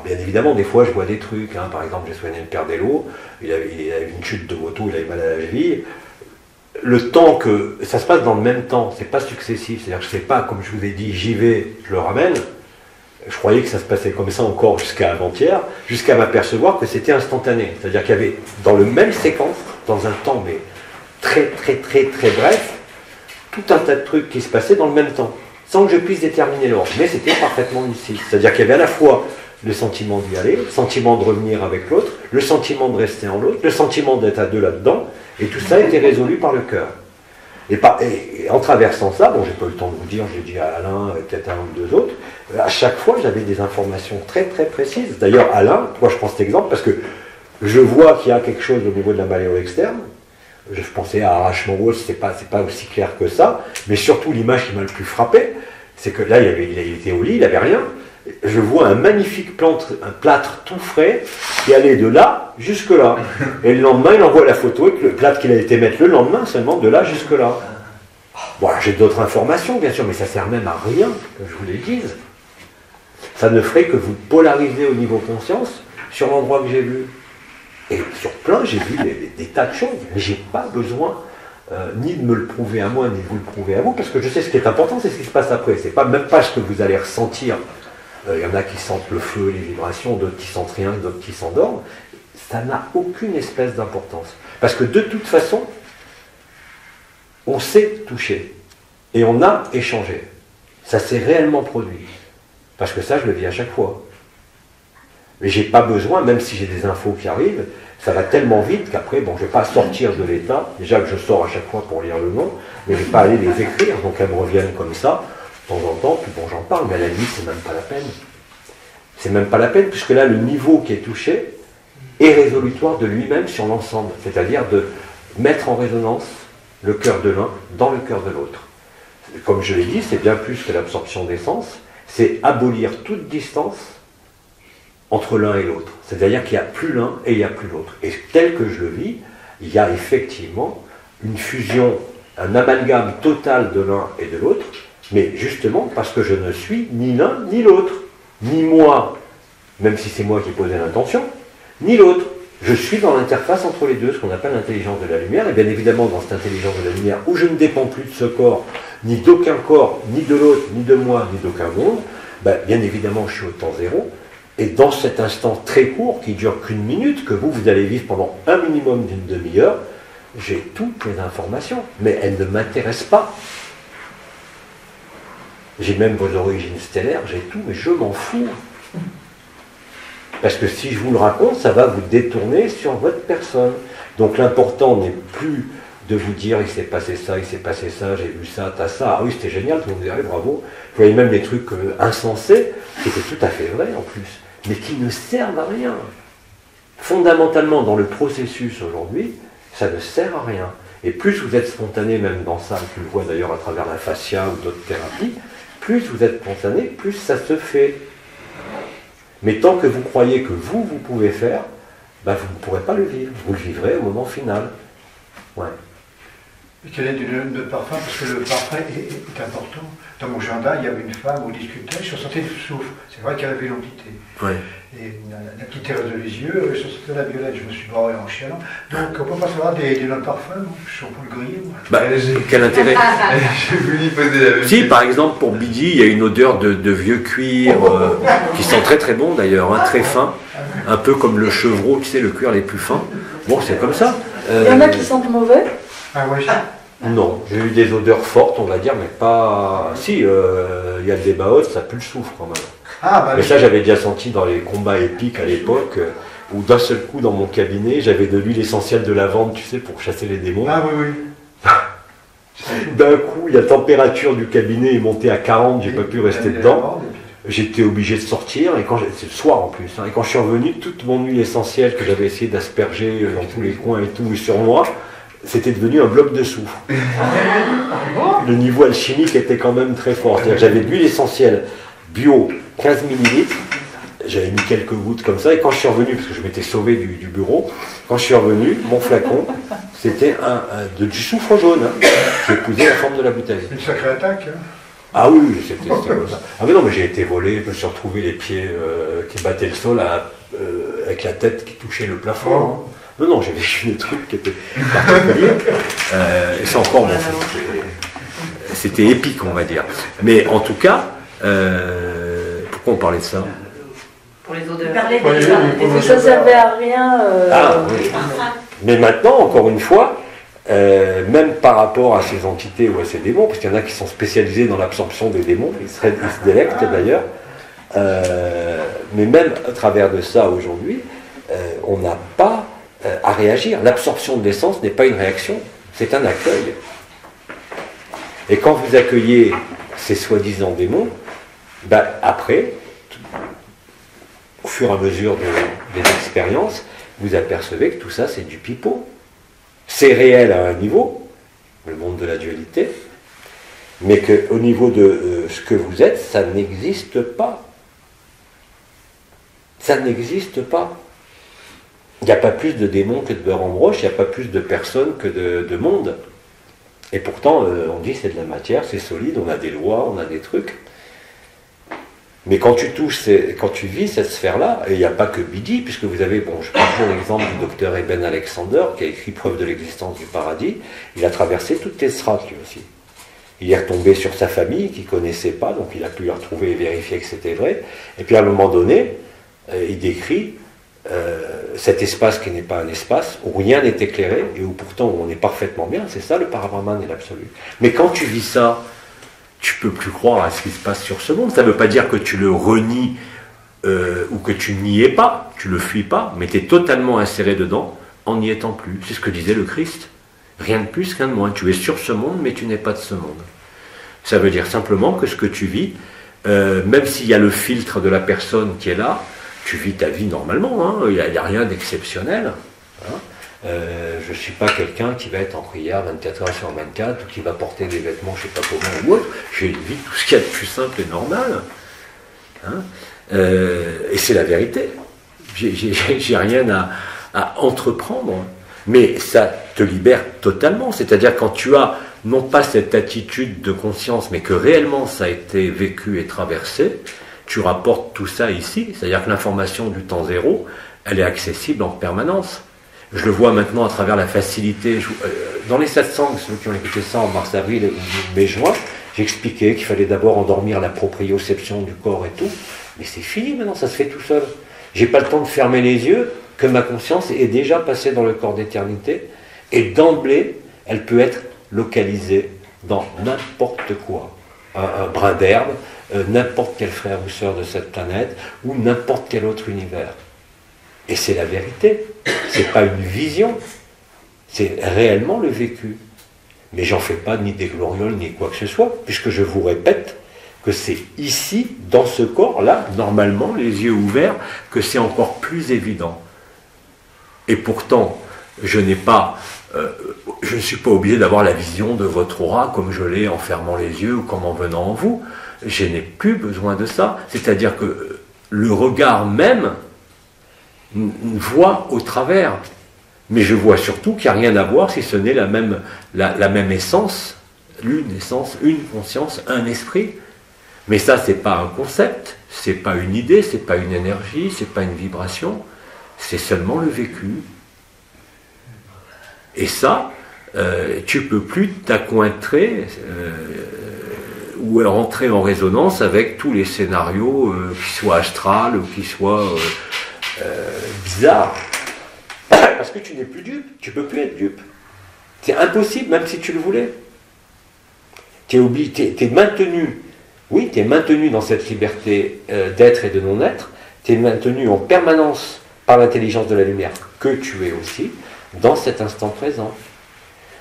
bien évidemment, des fois, je vois des trucs. Hein, par exemple, j'ai soigné le père d'Elo, il avait une chute de moto, il avait mal à la cheville. Le temps que ça se passe dans le même temps, c'est pas successif. C'est-à-dire que je sais pas, comme je vous ai dit, j'y vais, je le ramène. Je croyais que ça se passait comme ça encore jusqu'à avant-hier, jusqu'à m'apercevoir que c'était instantané. C'est-à-dire qu'il y avait dans le même séquence, dans un temps mais très très très très bref, tout un tas de trucs qui se passaient dans le même temps, sans que je puisse déterminer l'ordre. Mais c'était parfaitement lucide. C'est-à-dire qu'il y avait à la fois le sentiment d'y aller, le sentiment de revenir avec l'autre, le sentiment de rester en l'autre, le sentiment d'être à deux là-dedans, et tout ça a été résolu par le cœur. Et en traversant ça, bon, j'ai pas eu le temps de vous dire, j'ai dit à Alain, et peut-être à un ou deux autres, à chaque fois j'avais des informations très très précises. D'ailleurs, Alain, pourquoi je prends cet exemple? Parce que je vois qu'il y a quelque chose au niveau de la maléo externe. Je pensais à arrachement gauche, c'est pas aussi clair que ça, mais surtout l'image qui m'a le plus frappé, c'est que là, il était au lit, il n'avait rien. Je vois un magnifique plâtre tout frais qui allait de là jusque là. Et le lendemain, il envoie la photo avec le plâtre qu'il a été mettre le lendemain seulement de là jusque là. Bon, j'ai d'autres informations, bien sûr, mais ça sert même à rien que je vous les dise. Ça ne ferait que vous polariser au niveau conscience sur l'endroit que j'ai vu. Et sur plein, j'ai vu des tas de choses, mais j'ai pas besoin ni de me le prouver à moi, ni de vous le prouver à vous, parce que je sais ce qui est important, c'est ce qui se passe après. C'est pas même pas ce que vous allez ressentir. Il y en a qui sentent le feu, les vibrations, d'autres qui sentent rien, d'autres qui s'endorment. Ça n'a aucune espèce d'importance. Parce que de toute façon, on s'est touché. Et on a échangé. Ça s'est réellement produit. Parce que ça, je le vis à chaque fois. Mais j'ai pas besoin, même si j'ai des infos qui arrivent, ça va tellement vite qu'après, bon, je ne vais pas sortir de l'état. Déjà que je sors à chaque fois pour lire le nom, mais je ne vais pas aller les écrire. Donc elles me reviennent comme ça. De temps en temps, puis bon, j'en parle, mais à la limite, c'est même pas la peine. C'est même pas la peine, puisque là, le niveau qui est touché est résolutoire de lui-même sur l'ensemble. C'est-à-dire de mettre en résonance le cœur de l'un dans le cœur de l'autre. Comme je l'ai dit, c'est bien plus que l'absorption d'essence, c'est abolir toute distance entre l'un et l'autre. C'est-à-dire qu'il n'y a plus l'un et il n'y a plus l'autre. Et tel que je le vis, il y a effectivement une fusion, un amalgame total de l'un et de l'autre, mais justement parce que je ne suis ni l'un ni l'autre, ni moi, même si c'est moi qui ai posé l'intention, ni l'autre. Je suis dans l'interface entre les deux, ce qu'on appelle l'intelligence de la lumière, et bien évidemment dans cette intelligence de la lumière, où je ne dépends plus de ce corps, ni d'aucun corps, ni de l'autre, ni de moi, ni d'aucun monde, ben, bien évidemment je suis au temps zéro, et dans cet instant très court, qui dure qu'une minute, que vous allez vivre pendant un minimum d'une demi-heure, j'ai toutes les informations, mais elles ne m'intéressent pas. J'ai même vos origines stellaires, j'ai tout, mais je m'en fous. Parce que si je vous le raconte, ça va vous détourner sur votre personne. Donc l'important n'est plus de vous dire il s'est passé ça, j'ai vu ça, t'as ça, ah oui c'était génial, tout le monde dirait bravo. Vous voyez même des trucs insensés, qui étaient tout à fait vrais en plus, mais qui ne servent à rien. Fondamentalement, dans le processus aujourd'hui, ça ne sert à rien. Et plus vous êtes spontané, même dans ça, tu le vois d'ailleurs à travers la fascia ou d'autres thérapies, plus vous êtes spontané, plus ça se fait. Mais tant que vous croyez que vous pouvez faire, ben vous ne pourrez pas le vivre. Vous le vivrez au moment final. Ouais. Et quel est le parfum? Parce que le parfum est important. Dans mon jardin, il y avait une femme, on discutait, je sentais du souffle. C'est vrai qu'elle avait l'entité. Ouais. Et la petite terre de yeux, je sentais la violette, je me suis barré en chialant. Donc on peut pas savoir des noms de parfum, je suis pour le griller, moi. Bah, quel intérêt? J'ai voulu poser la même Si, par exemple, pour Bidi, il y a une odeur de vieux cuir, qui sent très très bon d'ailleurs, hein, très fin. un peu comme le chevreau, tu sais, le cuir les plus fins. Bon, c'est comme ça. Il y en a qui sentent mauvais? Ah oui. Non, j'ai eu des odeurs fortes, on va dire, mais pas... Si, il y a des baots, ça pue le soufre quand même. Ah, bah, mais ça, j'avais déjà senti dans les combats épiques à l'époque, où d'un seul coup, dans mon cabinet, j'avais de l'huile essentielle de lavande, tu sais, pour chasser les démons. Ah oui, oui. D'un coup, la température du cabinet est montée à 40, j'ai pas pu rester dedans. J'étais obligé de sortir, et c'est le soir en plus, hein, et quand je suis revenu, toute mon huile essentielle que j'avais essayé d'asperger dans tous les coins et tout, sur moi, c'était devenu un bloc de soufre. Le niveau alchimique était quand même très fort. C'est-à-dire que j'avais de l'huile essentielle bio, 15 ml, j'avais mis quelques gouttes comme ça, et quand je suis revenu, parce que je m'étais sauvé du bureau, quand je suis revenu, mon flacon, c'était du soufre jaune. Hein. J'ai épousé la forme de la bouteille. Une sacrée attaque. Hein. Ah oui, c'était comme ça. Ah mais non, mais j'ai été volé, je me suis retrouvé les pieds qui battaient le sol avec la tête qui touchait le plafond. Oh. Non, j'ai vécu des trucs qui étaient particuliers. Et c'est encore bon. C'était épique, on va dire. Mais en tout cas, pourquoi on parlait de ça? Pour les odeurs. Ça ne servait à rien. Ah oui. Mais maintenant, encore une fois, même par rapport à ces entités ou à ces démons, parce qu'il y en a qui sont spécialisés dans l'absorption des démons, ils se délectent d'ailleurs, mais même à travers de ça aujourd'hui, on n'a pas à réagir. L'absorption de l'essence n'est pas une réaction, c'est un accueil. Et quand vous accueillez ces soi-disant démons, ben après, au fur et à mesure des expériences, vous apercevez que tout ça c'est du pipeau. C'est réel à un niveau, le monde de la dualité, mais qu'au niveau de ce que vous êtes, ça n'existe pas. Ça n'existe pas. Il n'y a pas plus de démons que de beurre en broche, il n'y a pas plus de personnes que de monde. Et pourtant, on dit c'est de la matière, c'est solide, on a des lois, on a des trucs. Mais quand tu touches, quand tu vis cette sphère-là, et il n'y a pas que Bidi, puisque vous avez, bon, je prends toujours l'exemple du docteur Eben Alexander, qui a écrit Preuve de l'existence du paradis, il a traversé toutes les strates lui aussi. Il est retombé sur sa famille, qu'il ne connaissait pas, donc il a pu la retrouver et vérifier que c'était vrai. Et puis à un moment donné, il décrit cet espace qui n'est pas un espace, où rien n'est éclairé, et où pourtant on est parfaitement bien, c'est ça le Parabrahman et l'absolu. Mais quand tu vis ça, tu ne peux plus croire à ce qui se passe sur ce monde. Ça ne veut pas dire que tu le renies ou que tu n'y es pas, tu ne le fuis pas, mais tu es totalement inséré dedans en n'y étant plus. C'est ce que disait le Christ. Rien de plus, rien de moins. Tu es sur ce monde, mais tu n'es pas de ce monde. Ça veut dire simplement que ce que tu vis, même s'il y a le filtre de la personne qui est là, tu vis ta vie normalement. Hein. Il n'y a rien d'exceptionnel. Hein. Je ne suis pas quelqu'un qui va être en prière 24 heures sur 24 ou qui va porter des vêtements je ne sais pas comment ou autre. J'ai une vie, tout ce qu'il y a de plus simple et normal. Hein. Et c'est la vérité. J'ai rien à entreprendre. Mais ça te libère totalement. C'est-à-dire quand tu as non pas cette attitude de conscience, mais que réellement ça a été vécu et traversé, tu rapportes tout ça ici. C'est-à-dire que l'information du temps zéro, elle est accessible en permanence. Je le vois maintenant à travers la facilité. Dans les 700, ceux qui ont écouté ça en mars, avril, mai, juin, j'expliquais qu'il fallait d'abord endormir la proprioception du corps et tout. Mais c'est fini maintenant, ça se fait tout seul. J'ai pas le temps de fermer les yeux, que ma conscience est déjà passée dans le corps d'éternité. Et d'emblée, elle peut être localisée dans n'importe quoi. Un brin d'herbe, n'importe quel frère ou sœur de cette planète, ou n'importe quel autre univers. Et c'est la vérité, c'est pas une vision, c'est réellement le vécu. Mais j'en fais pas ni des glorioles ni quoi que ce soit, puisque je vous répète que c'est ici, dans ce corps-là, normalement, les yeux ouverts, que c'est encore plus évident. Et pourtant, je ne suis pas obligé d'avoir la vision de votre aura comme je l'ai en fermant les yeux ou comme en venant en vous. Je n'ai plus besoin de ça. C'est-à-dire que le regard même voit au travers. Mais je vois surtout qu'il n'y a rien à voir si ce n'est la même essence, une conscience, un esprit. Mais ça, c'est pas un concept, c'est pas une idée, c'est pas une énergie, c'est pas une vibration, c'est seulement le vécu. Et ça, tu peux plus t'accointrer ou rentrer en résonance avec tous les scénarios, qui soient astrales ou qui soient bizarre. Parce que tu n'es plus dupe, tu ne peux plus être dupe. C'est impossible, même si tu le voulais. Tu es maintenu, oui, tu es maintenu dans cette liberté d'être et de non-être, tu es maintenu en permanence par l'intelligence de la lumière, que tu es aussi, dans cet instant présent.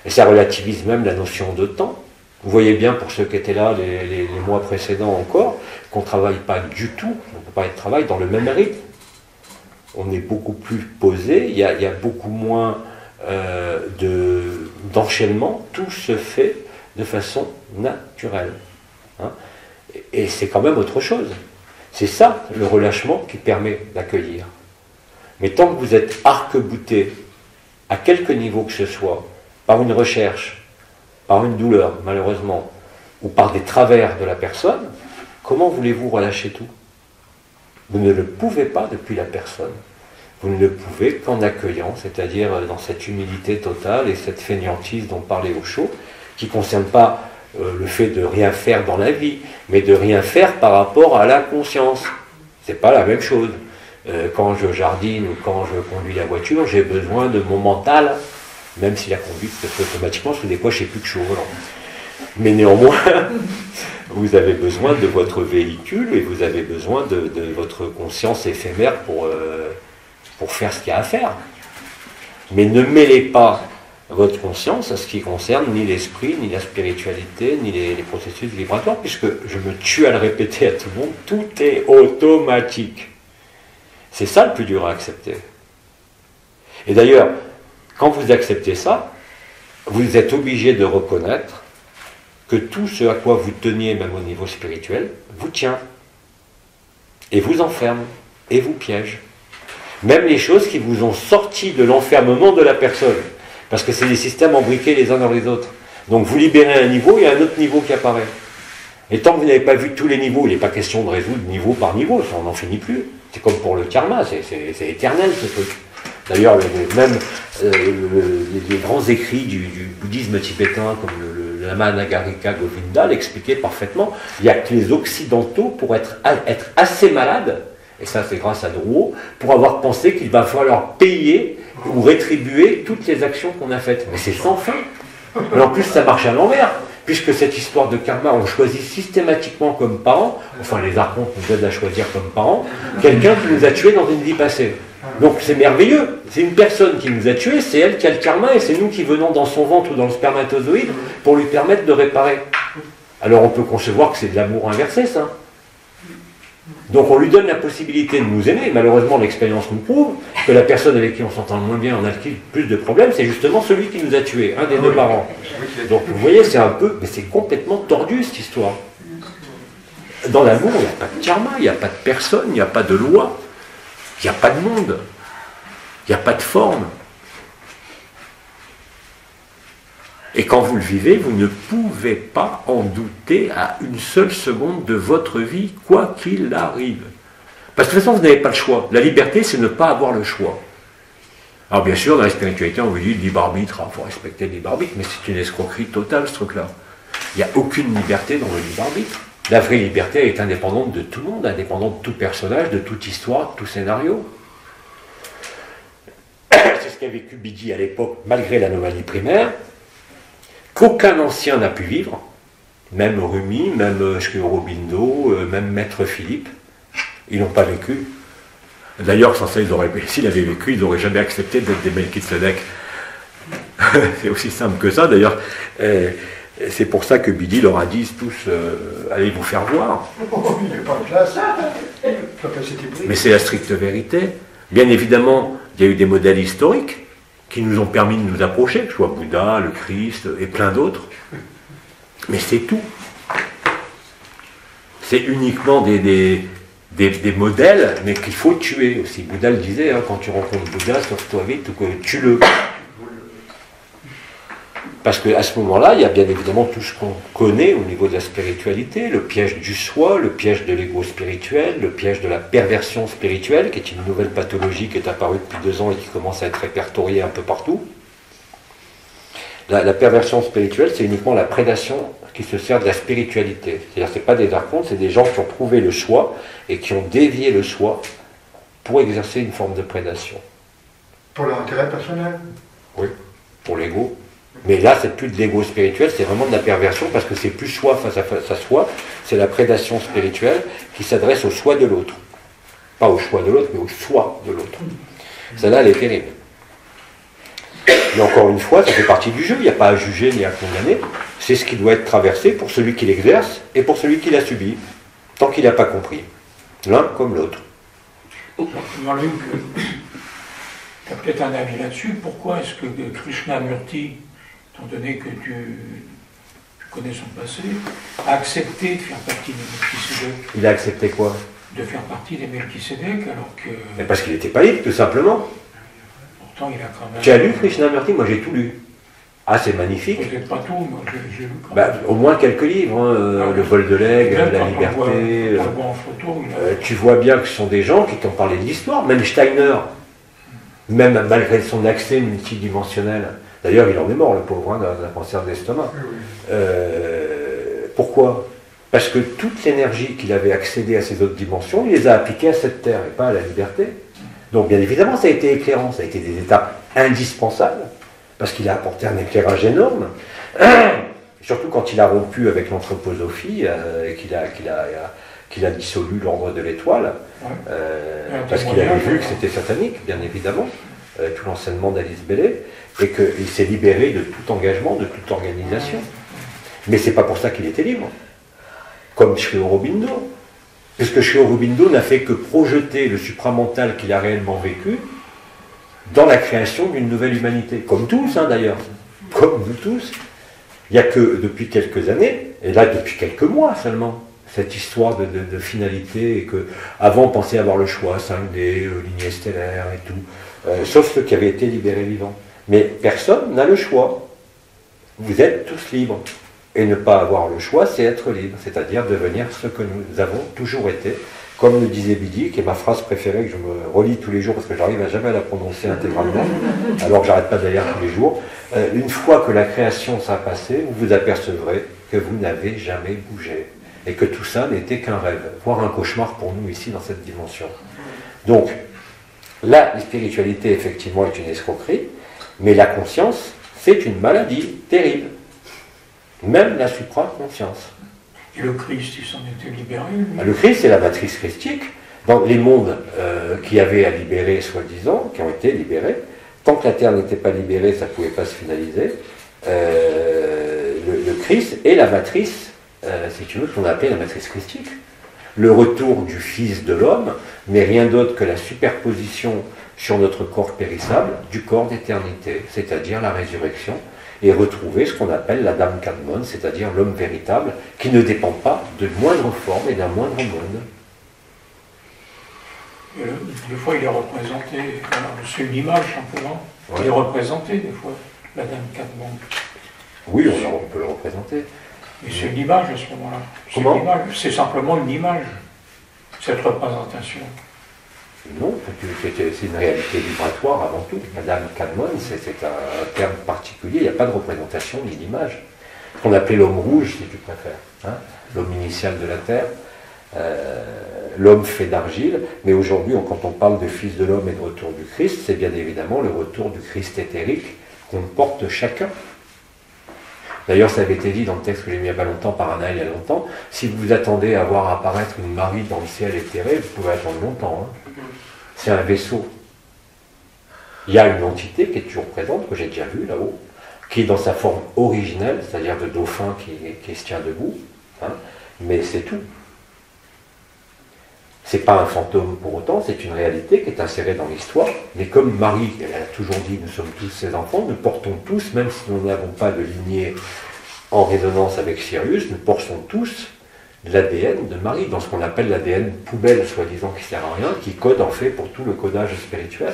Et ça relativise même la notion de temps. Vous voyez bien, pour ceux qui étaient là les mois précédents encore, qu'on ne travaille pas du tout, on ne peut pas être travail dans le même rythme. On est beaucoup plus posé, il y a beaucoup moins d'enchaînement, tout se fait de façon naturelle. Hein. Et c'est quand même autre chose. C'est ça, le relâchement, qui permet d'accueillir. Mais tant que vous êtes arc-bouté, à quelque niveau que ce soit, par une recherche, par une douleur, malheureusement, ou par des travers de la personne, comment voulez-vous relâcher tout? Vous ne le pouvez pas depuis la personne. Vous ne le pouvez qu'en accueillant, c'est-à-dire dans cette humilité totale et cette fainéantise dont parlait Osho, qui ne concerne pas le fait de rien faire dans la vie, mais de rien faire par rapport à la conscience. Ce n'est pas la même chose. Quand je jardine ou quand je conduis la voiture, j'ai besoin de mon mental, même si la conduite se fait automatiquement, parce que des fois je n'ai plus que chaud volant. Mais néanmoins, vous avez besoin de votre véhicule et vous avez besoin de votre conscience éphémère pour faire ce qu'il y a à faire. Mais ne mêlez pas votre conscience à ce qui concerne ni l'esprit, ni la spiritualité, ni les processus vibratoires, puisque je me tue à le répéter à tout le monde, tout est automatique. C'est ça le plus dur à accepter. Et d'ailleurs, quand vous acceptez ça, vous êtes obligé de reconnaître que tout ce à quoi vous teniez, même au niveau spirituel, vous tient, et vous enferme, et vous piège. Même les choses qui vous ont sorti de l'enfermement de la personne. Parce que c'est des systèmes embriqués les uns dans les autres. Donc vous libérez un niveau, il y a un autre niveau qui apparaît. Et tant que vous n'avez pas vu tous les niveaux, il n'est pas question de résoudre niveau par niveau, ça on n'en finit plus. C'est comme pour le karma, c'est éternel ce truc. D'ailleurs, même les grands écrits du bouddhisme tibétain, comme le Lama Nagarika Govinda l'expliquaient parfaitement, il n'y a que les occidentaux pour être assez malades, et ça c'est grâce à Drouot, pour avoir pensé qu'il va falloir payer ou rétribuer toutes les actions qu'on a faites. Mais c'est sans fin. Et en plus ça marche à l'envers, puisque cette histoire de karma, on choisit systématiquement comme parent, enfin les archontes nous aident à choisir comme parent, quelqu'un qui nous a tués dans une vie passée. Donc c'est merveilleux, c'est une personne qui nous a tués, c'est elle qui a le karma, et c'est nous qui venons dans son ventre ou dans le spermatozoïde pour lui permettre de réparer. Alors on peut concevoir que c'est de l'amour inversé, ça. Donc on lui donne la possibilité de nous aimer. Malheureusement, l'expérience nous prouve que la personne avec qui on s'entend le moins bien, on a plus de problèmes, c'est justement celui qui nous a tués, un des deux parents. Donc vous voyez, c'est un peu, mais c'est complètement tordu cette histoire. Dans l'amour, il n'y a pas de karma, il n'y a pas de personne, il n'y a pas de loi, il n'y a pas de monde, il n'y a pas de forme. Et quand vous le vivez, vous ne pouvez pas en douter à une seule seconde de votre vie, quoi qu'il arrive. Parce que de toute façon, vous n'avez pas le choix. La liberté, c'est ne pas avoir le choix. Alors bien sûr, dans la spiritualité, on vous dit libre arbitre, il faut respecter le libre arbitre, mais c'est une escroquerie totale, ce truc-là. Il n'y a aucune liberté dans le libre arbitre. La vraie liberté est indépendante de tout le monde, indépendante de tout personnage, de toute histoire, de tout scénario. C'est ce qu'a vécu Bidi à l'époque, malgré l'anomalie primaire, qu'aucun ancien n'a pu vivre, même Rumi, même Sri Aurobindo, même Maître Philippe, ils n'ont pas vécu. D'ailleurs, sans ça, s'ils avaient vécu, ils n'auraient jamais accepté d'être des Melchizedek. C'est aussi simple que ça, d'ailleurs. C'est pour ça que Bidi leur a dit tous, allez vous faire voir. Il n'est pas de classe. Mais c'est la stricte vérité. Bien évidemment, il y a eu des modèles historiques qui nous ont permis de nous approcher, que ce soit Bouddha, le Christ et plein d'autres. Mais c'est tout. C'est uniquement des modèles, mais qu'il faut tuer aussi. Bouddha le disait, hein, quand tu rencontres Bouddha, sauve-toi vite ou que tue-le. Parce qu'à ce moment-là, il y a bien évidemment tout ce qu'on connaît au niveau de la spiritualité, le piège du soi, le piège de l'ego spirituel, le piège de la perversion spirituelle, qui est une nouvelle pathologie qui est apparue depuis 2 ans et qui commence à être répertoriée un peu partout. La perversion spirituelle, c'est uniquement la prédation qui se sert de la spiritualité. C'est-à-dire que ce n'est pas des archontes, c'est des gens qui ont trouvé le soi et qui ont dévié le soi pour exercer une forme de prédation. Pour leur intérêt personnel. Oui, pour l'ego. Mais là, c'est plus de l'ego spirituel, c'est vraiment de la perversion, parce que c'est plus soi face à soi, c'est la prédation spirituelle qui s'adresse au soi de l'autre. Pas au choix de l'autre, mais au soi de l'autre. Celle-là, elle est terrible. Mais encore une fois, ça fait partie du jeu, il n'y a pas à juger ni à condamner, c'est ce qui doit être traversé pour celui qui l'exerce et pour celui qui l'a subi, tant qu'il n'a pas compris. L'un comme l'autre. Jean-Luc, tu as peut-être un avis là-dessus. Pourquoi est-ce que Krishnamurti, étant donné que tu connais son passé, a accepté de faire partie des Melchisédek? Il a accepté quoi? De faire partie des Melchisédek alors que... Mais parce qu'il n'était pas libre, tout simplement. Pourtant, il a quand même... Tu as lu Krishnamurti? Moi j'ai tout lu. Ah, c'est magnifique. Peut-être pas tout, mais j'ai lu quand même. Au moins quelques livres, hein, Le vol de l'aigle, La liberté. Tu vois bien que ce sont des gens qui t'ont parlé de l'histoire. Même Steiner, même malgré son accès multidimensionnel, d'ailleurs il en est mort, le pauvre, hein, d'un cancer de l'estomac. Pourquoi? Parce que toute l'énergie qu'il avait accédée à ces autres dimensions, il les a appliquées à cette terre et pas à la liberté. Donc bien évidemment, ça a été éclairant, ça a été des étapes indispensables, parce qu'il a apporté un éclairage énorme, surtout quand il a rompu avec l'anthroposophie et qu'il a dissolu l'ordre de l'étoile, parce qu'il avait vu que c'était satanique, bien évidemment, tout l'enseignement d'Alice Bailey, et qu'il s'est libéré de tout engagement, de toute organisation. Mais c'est pas pour ça qu'il était libre, comme Sri Aurobindo, puisque Sri Aurobindo n'a fait que projeter le supramental qu'il a réellement vécu dans la création d'une nouvelle humanité, comme tous, hein, d'ailleurs, comme nous tous. Il n'y a que depuis quelques années, et là depuis quelques mois seulement, cette histoire de finalité, et que avant on pensait avoir le choix, 5D, lignée stellaire et tout, sauf ceux qui avaient été libérés vivants. Mais personne n'a le choix. Vous êtes tous libres. Et ne pas avoir le choix, c'est être libre, c'est-à-dire devenir ce que nous avons toujours été. Comme le disait Bidi, qui est ma phrase préférée, que je me relis tous les jours parce que j'arrive à jamais à la prononcer intégralement, alors que j'arrête pas de la lire tous les jours. Une fois que la création sera passée, vous vous apercevrez que vous n'avez jamais bougé. Et que tout ça n'était qu'un rêve, voire un cauchemar pour nous ici dans cette dimension. Donc, la spiritualité, effectivement, est une escroquerie, mais la conscience, c'est une maladie terrible. Même la supraconscience. Et le Christ, il s'en était libéré, lui. Le Christ, c'est la matrice christique. Dans les mondes qui avaient à libérer, soi-disant, qui ont été libérés, tant que la Terre n'était pas libérée, ça ne pouvait pas se finaliser. Le Christ est la matrice, si tu veux, qu'on a appelée la matrice christique. Le retour du Fils de l'homme, mais rien d'autre que la superposition sur notre corps périssable du corps d'éternité, c'est-à-dire la résurrection, et retrouver ce qu'on appelle la Dame Kadmon, c'est-à-dire l'homme véritable, qui ne dépend pas de moindre forme et d'un moindre monde. Des fois, il est représenté, c'est une image simplement, il est représenté des fois, la Dame Kadmon. Oui, on peut le représenter. Mais c'est une image à ce moment-là. Comment ? C'est simplement une image, cette représentation. Non, c'est une réalité vibratoire avant tout. Madame Kadmon, c'est un terme particulier, il n'y a pas de représentation ni d'image. Ce qu'on appelait l'homme rouge, si tu préfères, hein, l'homme initial de la Terre, l'homme fait d'argile, mais aujourd'hui, quand on parle de Fils de l'homme et de retour du Christ, c'est bien évidemment le retour du Christ éthérique qu'on porte chacun. D'ailleurs, ça avait été dit dans le texte que j'ai mis il n'y a pas longtemps par Anna il y a longtemps, si vous attendez à voir apparaître une Marie dans le ciel éthéré, vous pouvez attendre longtemps. Hein. C'est un vaisseau. Il y a une entité qui est toujours présente, que j'ai déjà vue là-haut, qui est dans sa forme originelle, c'est-à-dire de dauphin qui se tient debout, hein, mais c'est tout. C'est pas un fantôme pour autant, c'est une réalité qui est insérée dans l'histoire, mais comme Marie, elle a toujours dit, nous sommes tous ses enfants, nous portons tous, même si nous n'avons pas de lignée en résonance avec Sirius, nous portons tous l'ADN de Marie, dans ce qu'on appelle l'ADN poubelle, soi-disant, qui sert à rien, qui code en fait pour tout le codage spirituel.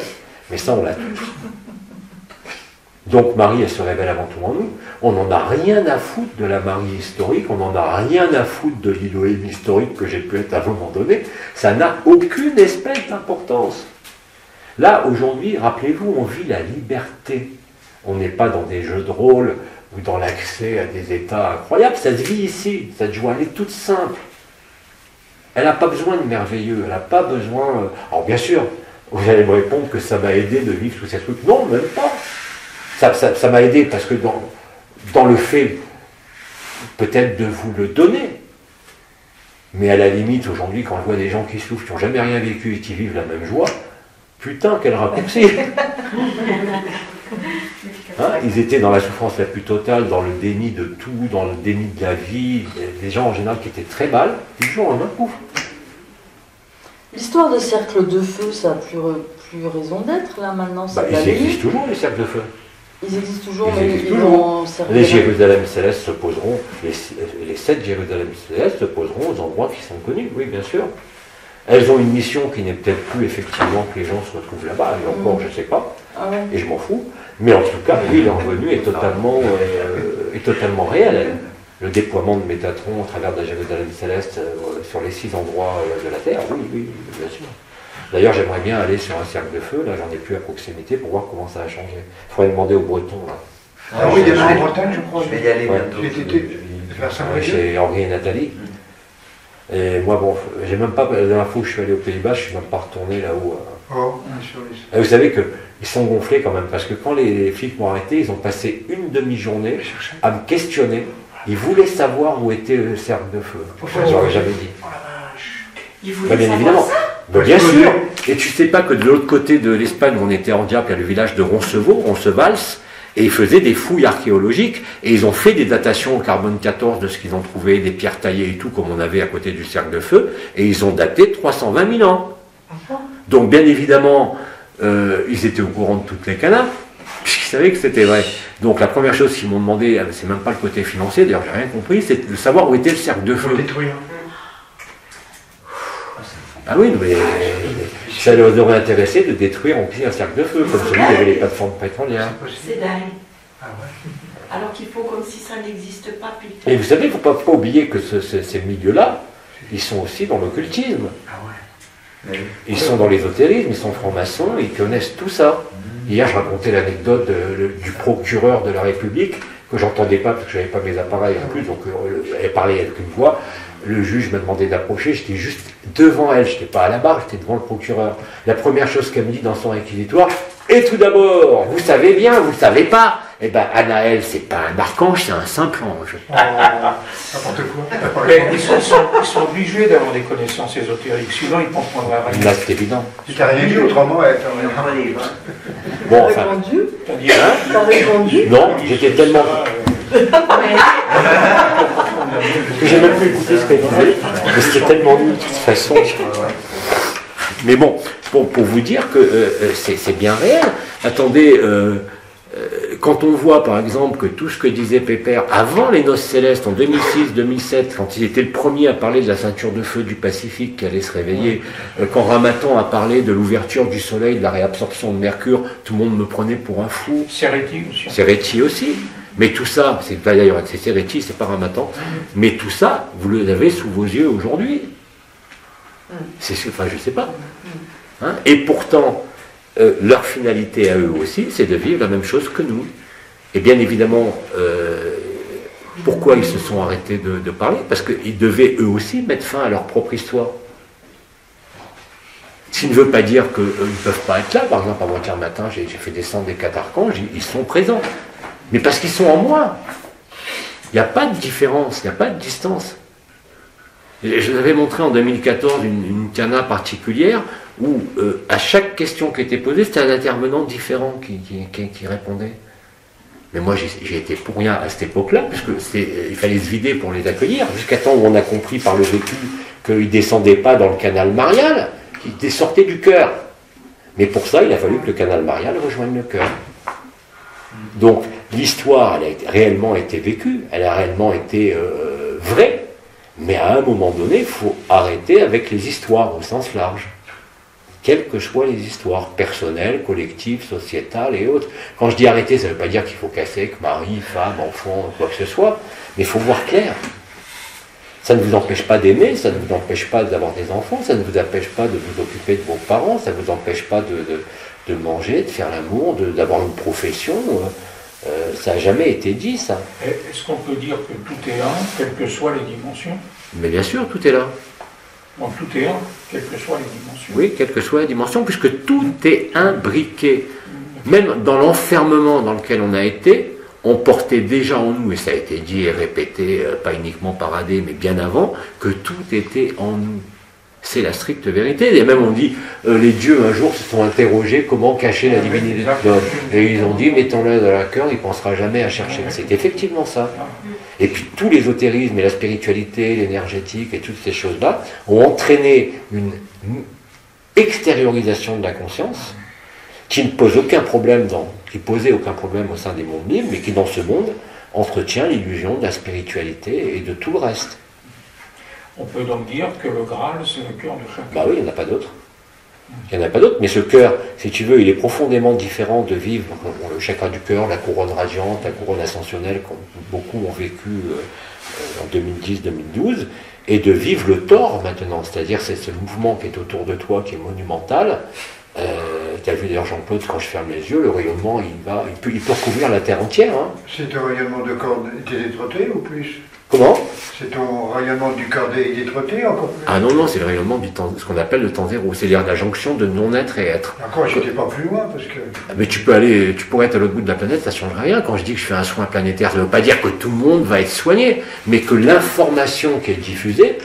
Mais ça, on l'a tous. Donc Marie, elle se révèle avant tout en nous. On n'en a rien à foutre de la Marie historique, on n'en a rien à foutre de l'Élohim historique que j'ai pu être à un moment donné. Ça n'a aucune espèce d'importance. Là, aujourd'hui, rappelez-vous, on vit la liberté. On n'est pas dans des jeux de rôle ou dans l'accès à des états incroyables. Ça se vit ici. Cette joie, elle est toute simple. Elle n'a pas besoin de merveilleux. Elle n'a pas besoin... Alors bien sûr, Vous allez me répondre que ça m'a aidé de vivre tous ces trucs. Non, même pas. Ça m'a aidé parce que dans le fait, peut-être de vous le donner, mais à la limite, aujourd'hui, quand je vois des gens qui souffrent, qui n'ont jamais rien vécu et qui vivent la même joie, putain, quel raccourci. Hein, ils étaient dans la souffrance la plus totale, dans le déni de tout, dans le déni de la vie, des gens en général qui étaient très mal, du jour au lendemain, pouf. L'histoire des cercles de feu, ça n'a plus raison d'être là maintenant. Ils existent toujours, les cercles de feu. Ils existent toujours, mais ils vont servir. Les Jérusalem célestes s'opposeront, les 7 Jérusalem célestes s'opposeront aux endroits qui sont connus, oui, bien sûr. Elles ont une mission qui n'est peut-être plus effectivement que les gens se retrouvent là-bas, et encore, je ne sais pas, et je m'en fous. Mais en tout cas, oui, leur venue est totalement réelle. Le déploiement de Métatron à travers la Jérusalem céleste sur les 6 endroits de la Terre, oui, bien sûr. D'ailleurs, j'aimerais bien aller sur un cercle de feu, là j'en ai plus à proximité pour voir comment ça a changé. Il faudrait demander aux Bretons. Là. Ah oui, il y a en Bretagne, je crois. Je vais y aller bientôt. Chez Henri et Nathalie. Et moi, bon, j'ai même pas, la dernière fois que je suis allé aux Pays-Bas, je suis même pas retourné là-haut. Et vous savez qu'ils sont gonflés quand même, parce que quand les flics m'ont arrêté, ils ont passé une demi-journée à me questionner. Ils voulaient savoir où était le cercle de feu. J'aurais jamais dit. Ils voulaient savoir évidemment. ça Bien sûr. Et tu sais pas que de l'autre côté de l'Espagne, on était en Diable, il y a le village de Roncevals, et ils faisaient des fouilles archéologiques, et ils ont fait des datations au carbone 14 de ce qu'ils ont trouvé, des pierres taillées et tout, comme on avait à côté du cercle de feu, et ils ont daté 320 000 ans. Donc bien évidemment, ils étaient au courant de toutes les canards, puisqu'ils savaient que c'était vrai. Donc la première chose qu'ils m'ont demandé, c'est même pas le côté financier, d'ailleurs j'ai rien compris, c'est de savoir où était le cercle de feu. Ah oui, mais ça leur aurait intéressé de détruire en plus un cercle de feu, comme celui où il y avait les plateformes pétrolières. C'est dingue. Alors qu'il faut comme si ça n'existe pas. Et vous savez, il ne faut pas oublier que ces milieux-là, ils sont aussi dans l'occultisme. Ils sont dans l'ésotérisme, ils sont francs-maçons, ils connaissent tout ça. Hier, je racontais l'anecdote du procureur de la République, que j'entendais pas parce que je n'avais pas mes appareils en plus, donc elle parlait avec une voix. Le juge m'a demandé d'approcher, j'étais juste devant elle, je n'étais pas à la barre, j'étais devant le procureur. La première chose qu'elle me dit dans son réquisitoire, et tout d'abord, vous savez bien, vous ne savez pas, eh bien, Anaël, c'est pas un archange, c'est un simple ange. N'importe quoi. Mais ils sont obligés d'avoir des connaissances ésotériques, sinon ils ne comprendraient rien. Là, c'est évident. Tu n'as rien dit autrement, bon, enfin. T'as répondu? Non, j'étais tellement. J'ai même plus écouté ce qu'elle disait, mais c'était tellement nul de toute façon. Mais bon, pour vous dire que c'est bien réel. Attendez, quand on voit par exemple que tout ce que disait Pépère avant les noces célestes en 2006-2007, quand il était le premier à parler de la ceinture de feu du Pacifique qui allait se réveiller, quand Ramatan a parlé de l'ouverture du soleil, de la réabsorption de Mercure, tout le monde me prenait pour un fou. Serretti aussi. Mais tout ça, c'est d'ailleurs c'est Serretti, c'est pas Ramatan, mais tout ça, vous l'avez sous vos yeux aujourd'hui. Enfin, je sais pas. Hein, et pourtant, leur finalité à eux aussi, c'est de vivre la même chose que nous. Et bien évidemment, pourquoi ils se sont arrêtés de parler? Parce qu'ils devaient eux aussi mettre fin à leur propre histoire. Ce qui ne veut pas dire qu'ils ne peuvent pas être là. Par exemple, avant-hier matin, j'ai fait descendre des 4 archanges, ils sont présents. Mais parce qu'ils sont en moi. Il n'y a pas de différence, il n'y a pas de distance. Je vous avais montré en 2014 une cana particulière où à chaque question qui était posée, c'était un intervenant différent qui répondait. Mais moi, j'ai été pour rien à cette époque-là, puisqu'il fallait se vider pour les accueillir, jusqu'à temps où on a compris par le vécu qu'ils ne descendaient pas dans le canal marial, qu'ils sortaient du cœur. Mais pour ça, il a fallu que le canal marial rejoigne le cœur. Donc, l'histoire, elle a réellement été vécue, elle a réellement été vraie, mais à un moment donné, il faut arrêter avec les histoires au sens large. Quelles que soient les histoires, personnelles, collectives, sociétales et autres. Quand je dis arrêter, ça ne veut pas dire qu'il faut casser avec mari, femme, enfant, quoi que ce soit, mais il faut voir clair. Ça ne vous empêche pas d'aimer, ça ne vous empêche pas d'avoir des enfants, ça ne vous empêche pas de vous occuper de vos parents, ça ne vous empêche pas de manger, de faire l'amour, d'avoir une profession. Ça n'a jamais été dit, ça. Est-ce qu'on peut dire que tout est un, quelles que soient les dimensions? Mais bien sûr, tout est là. Bon, tout est un, quelles que soient les dimensions. Oui, quelle que soit la dimension, puisque tout est imbriqué. Même dans l'enfermement dans lequel on a été, on portait déjà en nous, et ça a été dit et répété, pas uniquement par Adé, mais bien avant, que tout était en nous. C'est la stricte vérité. Et même on dit, les dieux un jour se sont interrogés comment cacher la divinité de l'homme. Et ils ont dit, mettons-le dans leur cœur, il ne pensera jamais à chercher. C'est effectivement ça. Et puis tout l'ésotérisme et la spiritualité, l'énergétique et toutes ces choses-là ont entraîné une extériorisation de la conscience qui ne pose aucun problème qui posait aucun problème au sein des mondes libres, mais qui dans ce monde entretient l'illusion de la spiritualité et de tout le reste. On peut donc dire que le Graal, c'est le cœur de chacun. Bah oui, il n'y en a pas d'autre. Il n'y en a pas d'autre, mais ce cœur, si tu veux, il est profondément différent de vivre le chakra du cœur, la couronne radiante, la couronne ascensionnelle, comme beaucoup ont vécu en 2010-2012, et de vivre le tort maintenant, c'est-à-dire c'est ce mouvement qui est autour de toi, qui est monumental. Tu as vu d'ailleurs Jean-Claude, quand je ferme les yeux, le rayonnement, il peut recouvrir la Terre entière. Hein. C'est un rayonnement de corps détrotté ou plus? Comment? C'est ton rayonnement du corps détrotté encore plus? Ah non, c'est le rayonnement du temps, ce qu'on appelle le temps zéro, c'est-à-dire la jonction de non-être et être. Encore, j'étais pas plus loin parce que... Mais tu pourrais être à l'autre bout de la planète, ça ne change rien. Quand je dis que je fais un soin planétaire, ça ne veut pas dire que tout le monde va être soigné, mais que l'information qui est diffusée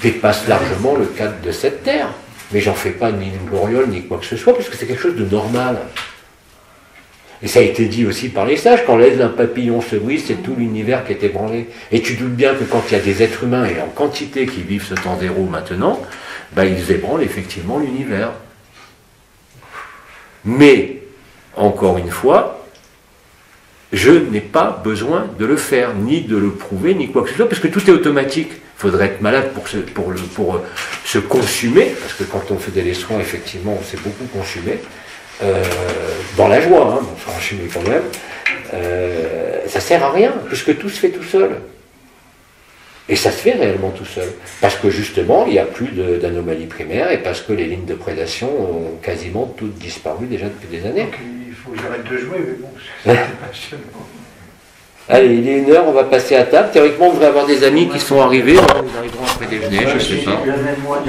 dépasse largement le cadre de cette Terre. Mais j'en fais pas ni une gloriole, ni quoi que ce soit, parce que c'est quelque chose de normal. Et ça a été dit aussi par les sages, quand l'aile d'un papillon se brise, c'est tout l'univers qui est ébranlé. Et tu doutes bien que quand il y a des êtres humains, et en quantité, qui vivent ce temps zéro maintenant, ben ils ébranlent effectivement l'univers. Mais, encore une fois, je n'ai pas besoin de le faire, ni de le prouver, ni quoi que ce soit, parce que tout est automatique. Il faudrait être malade pour se consumer, parce que quand on faisait les soins, effectivement, on s'est beaucoup consumé, dans la joie, hein, on se consumait quand même, ça sert à rien, puisque tout se fait tout seul. Et ça se fait réellement tout seul, parce que justement, il n'y a plus d'anomalies primaires, et parce que les lignes de prédation ont quasiment toutes disparu déjà depuis des années. Donc il faut que j'arrête de jouer, mais bon, c'est passionnant. Allez, il est 1h, on va passer à table. Théoriquement, on devrait avoir des amis qui sont arrivés. Ils arriveront après déjeuner, je ne sais pas. Le même mois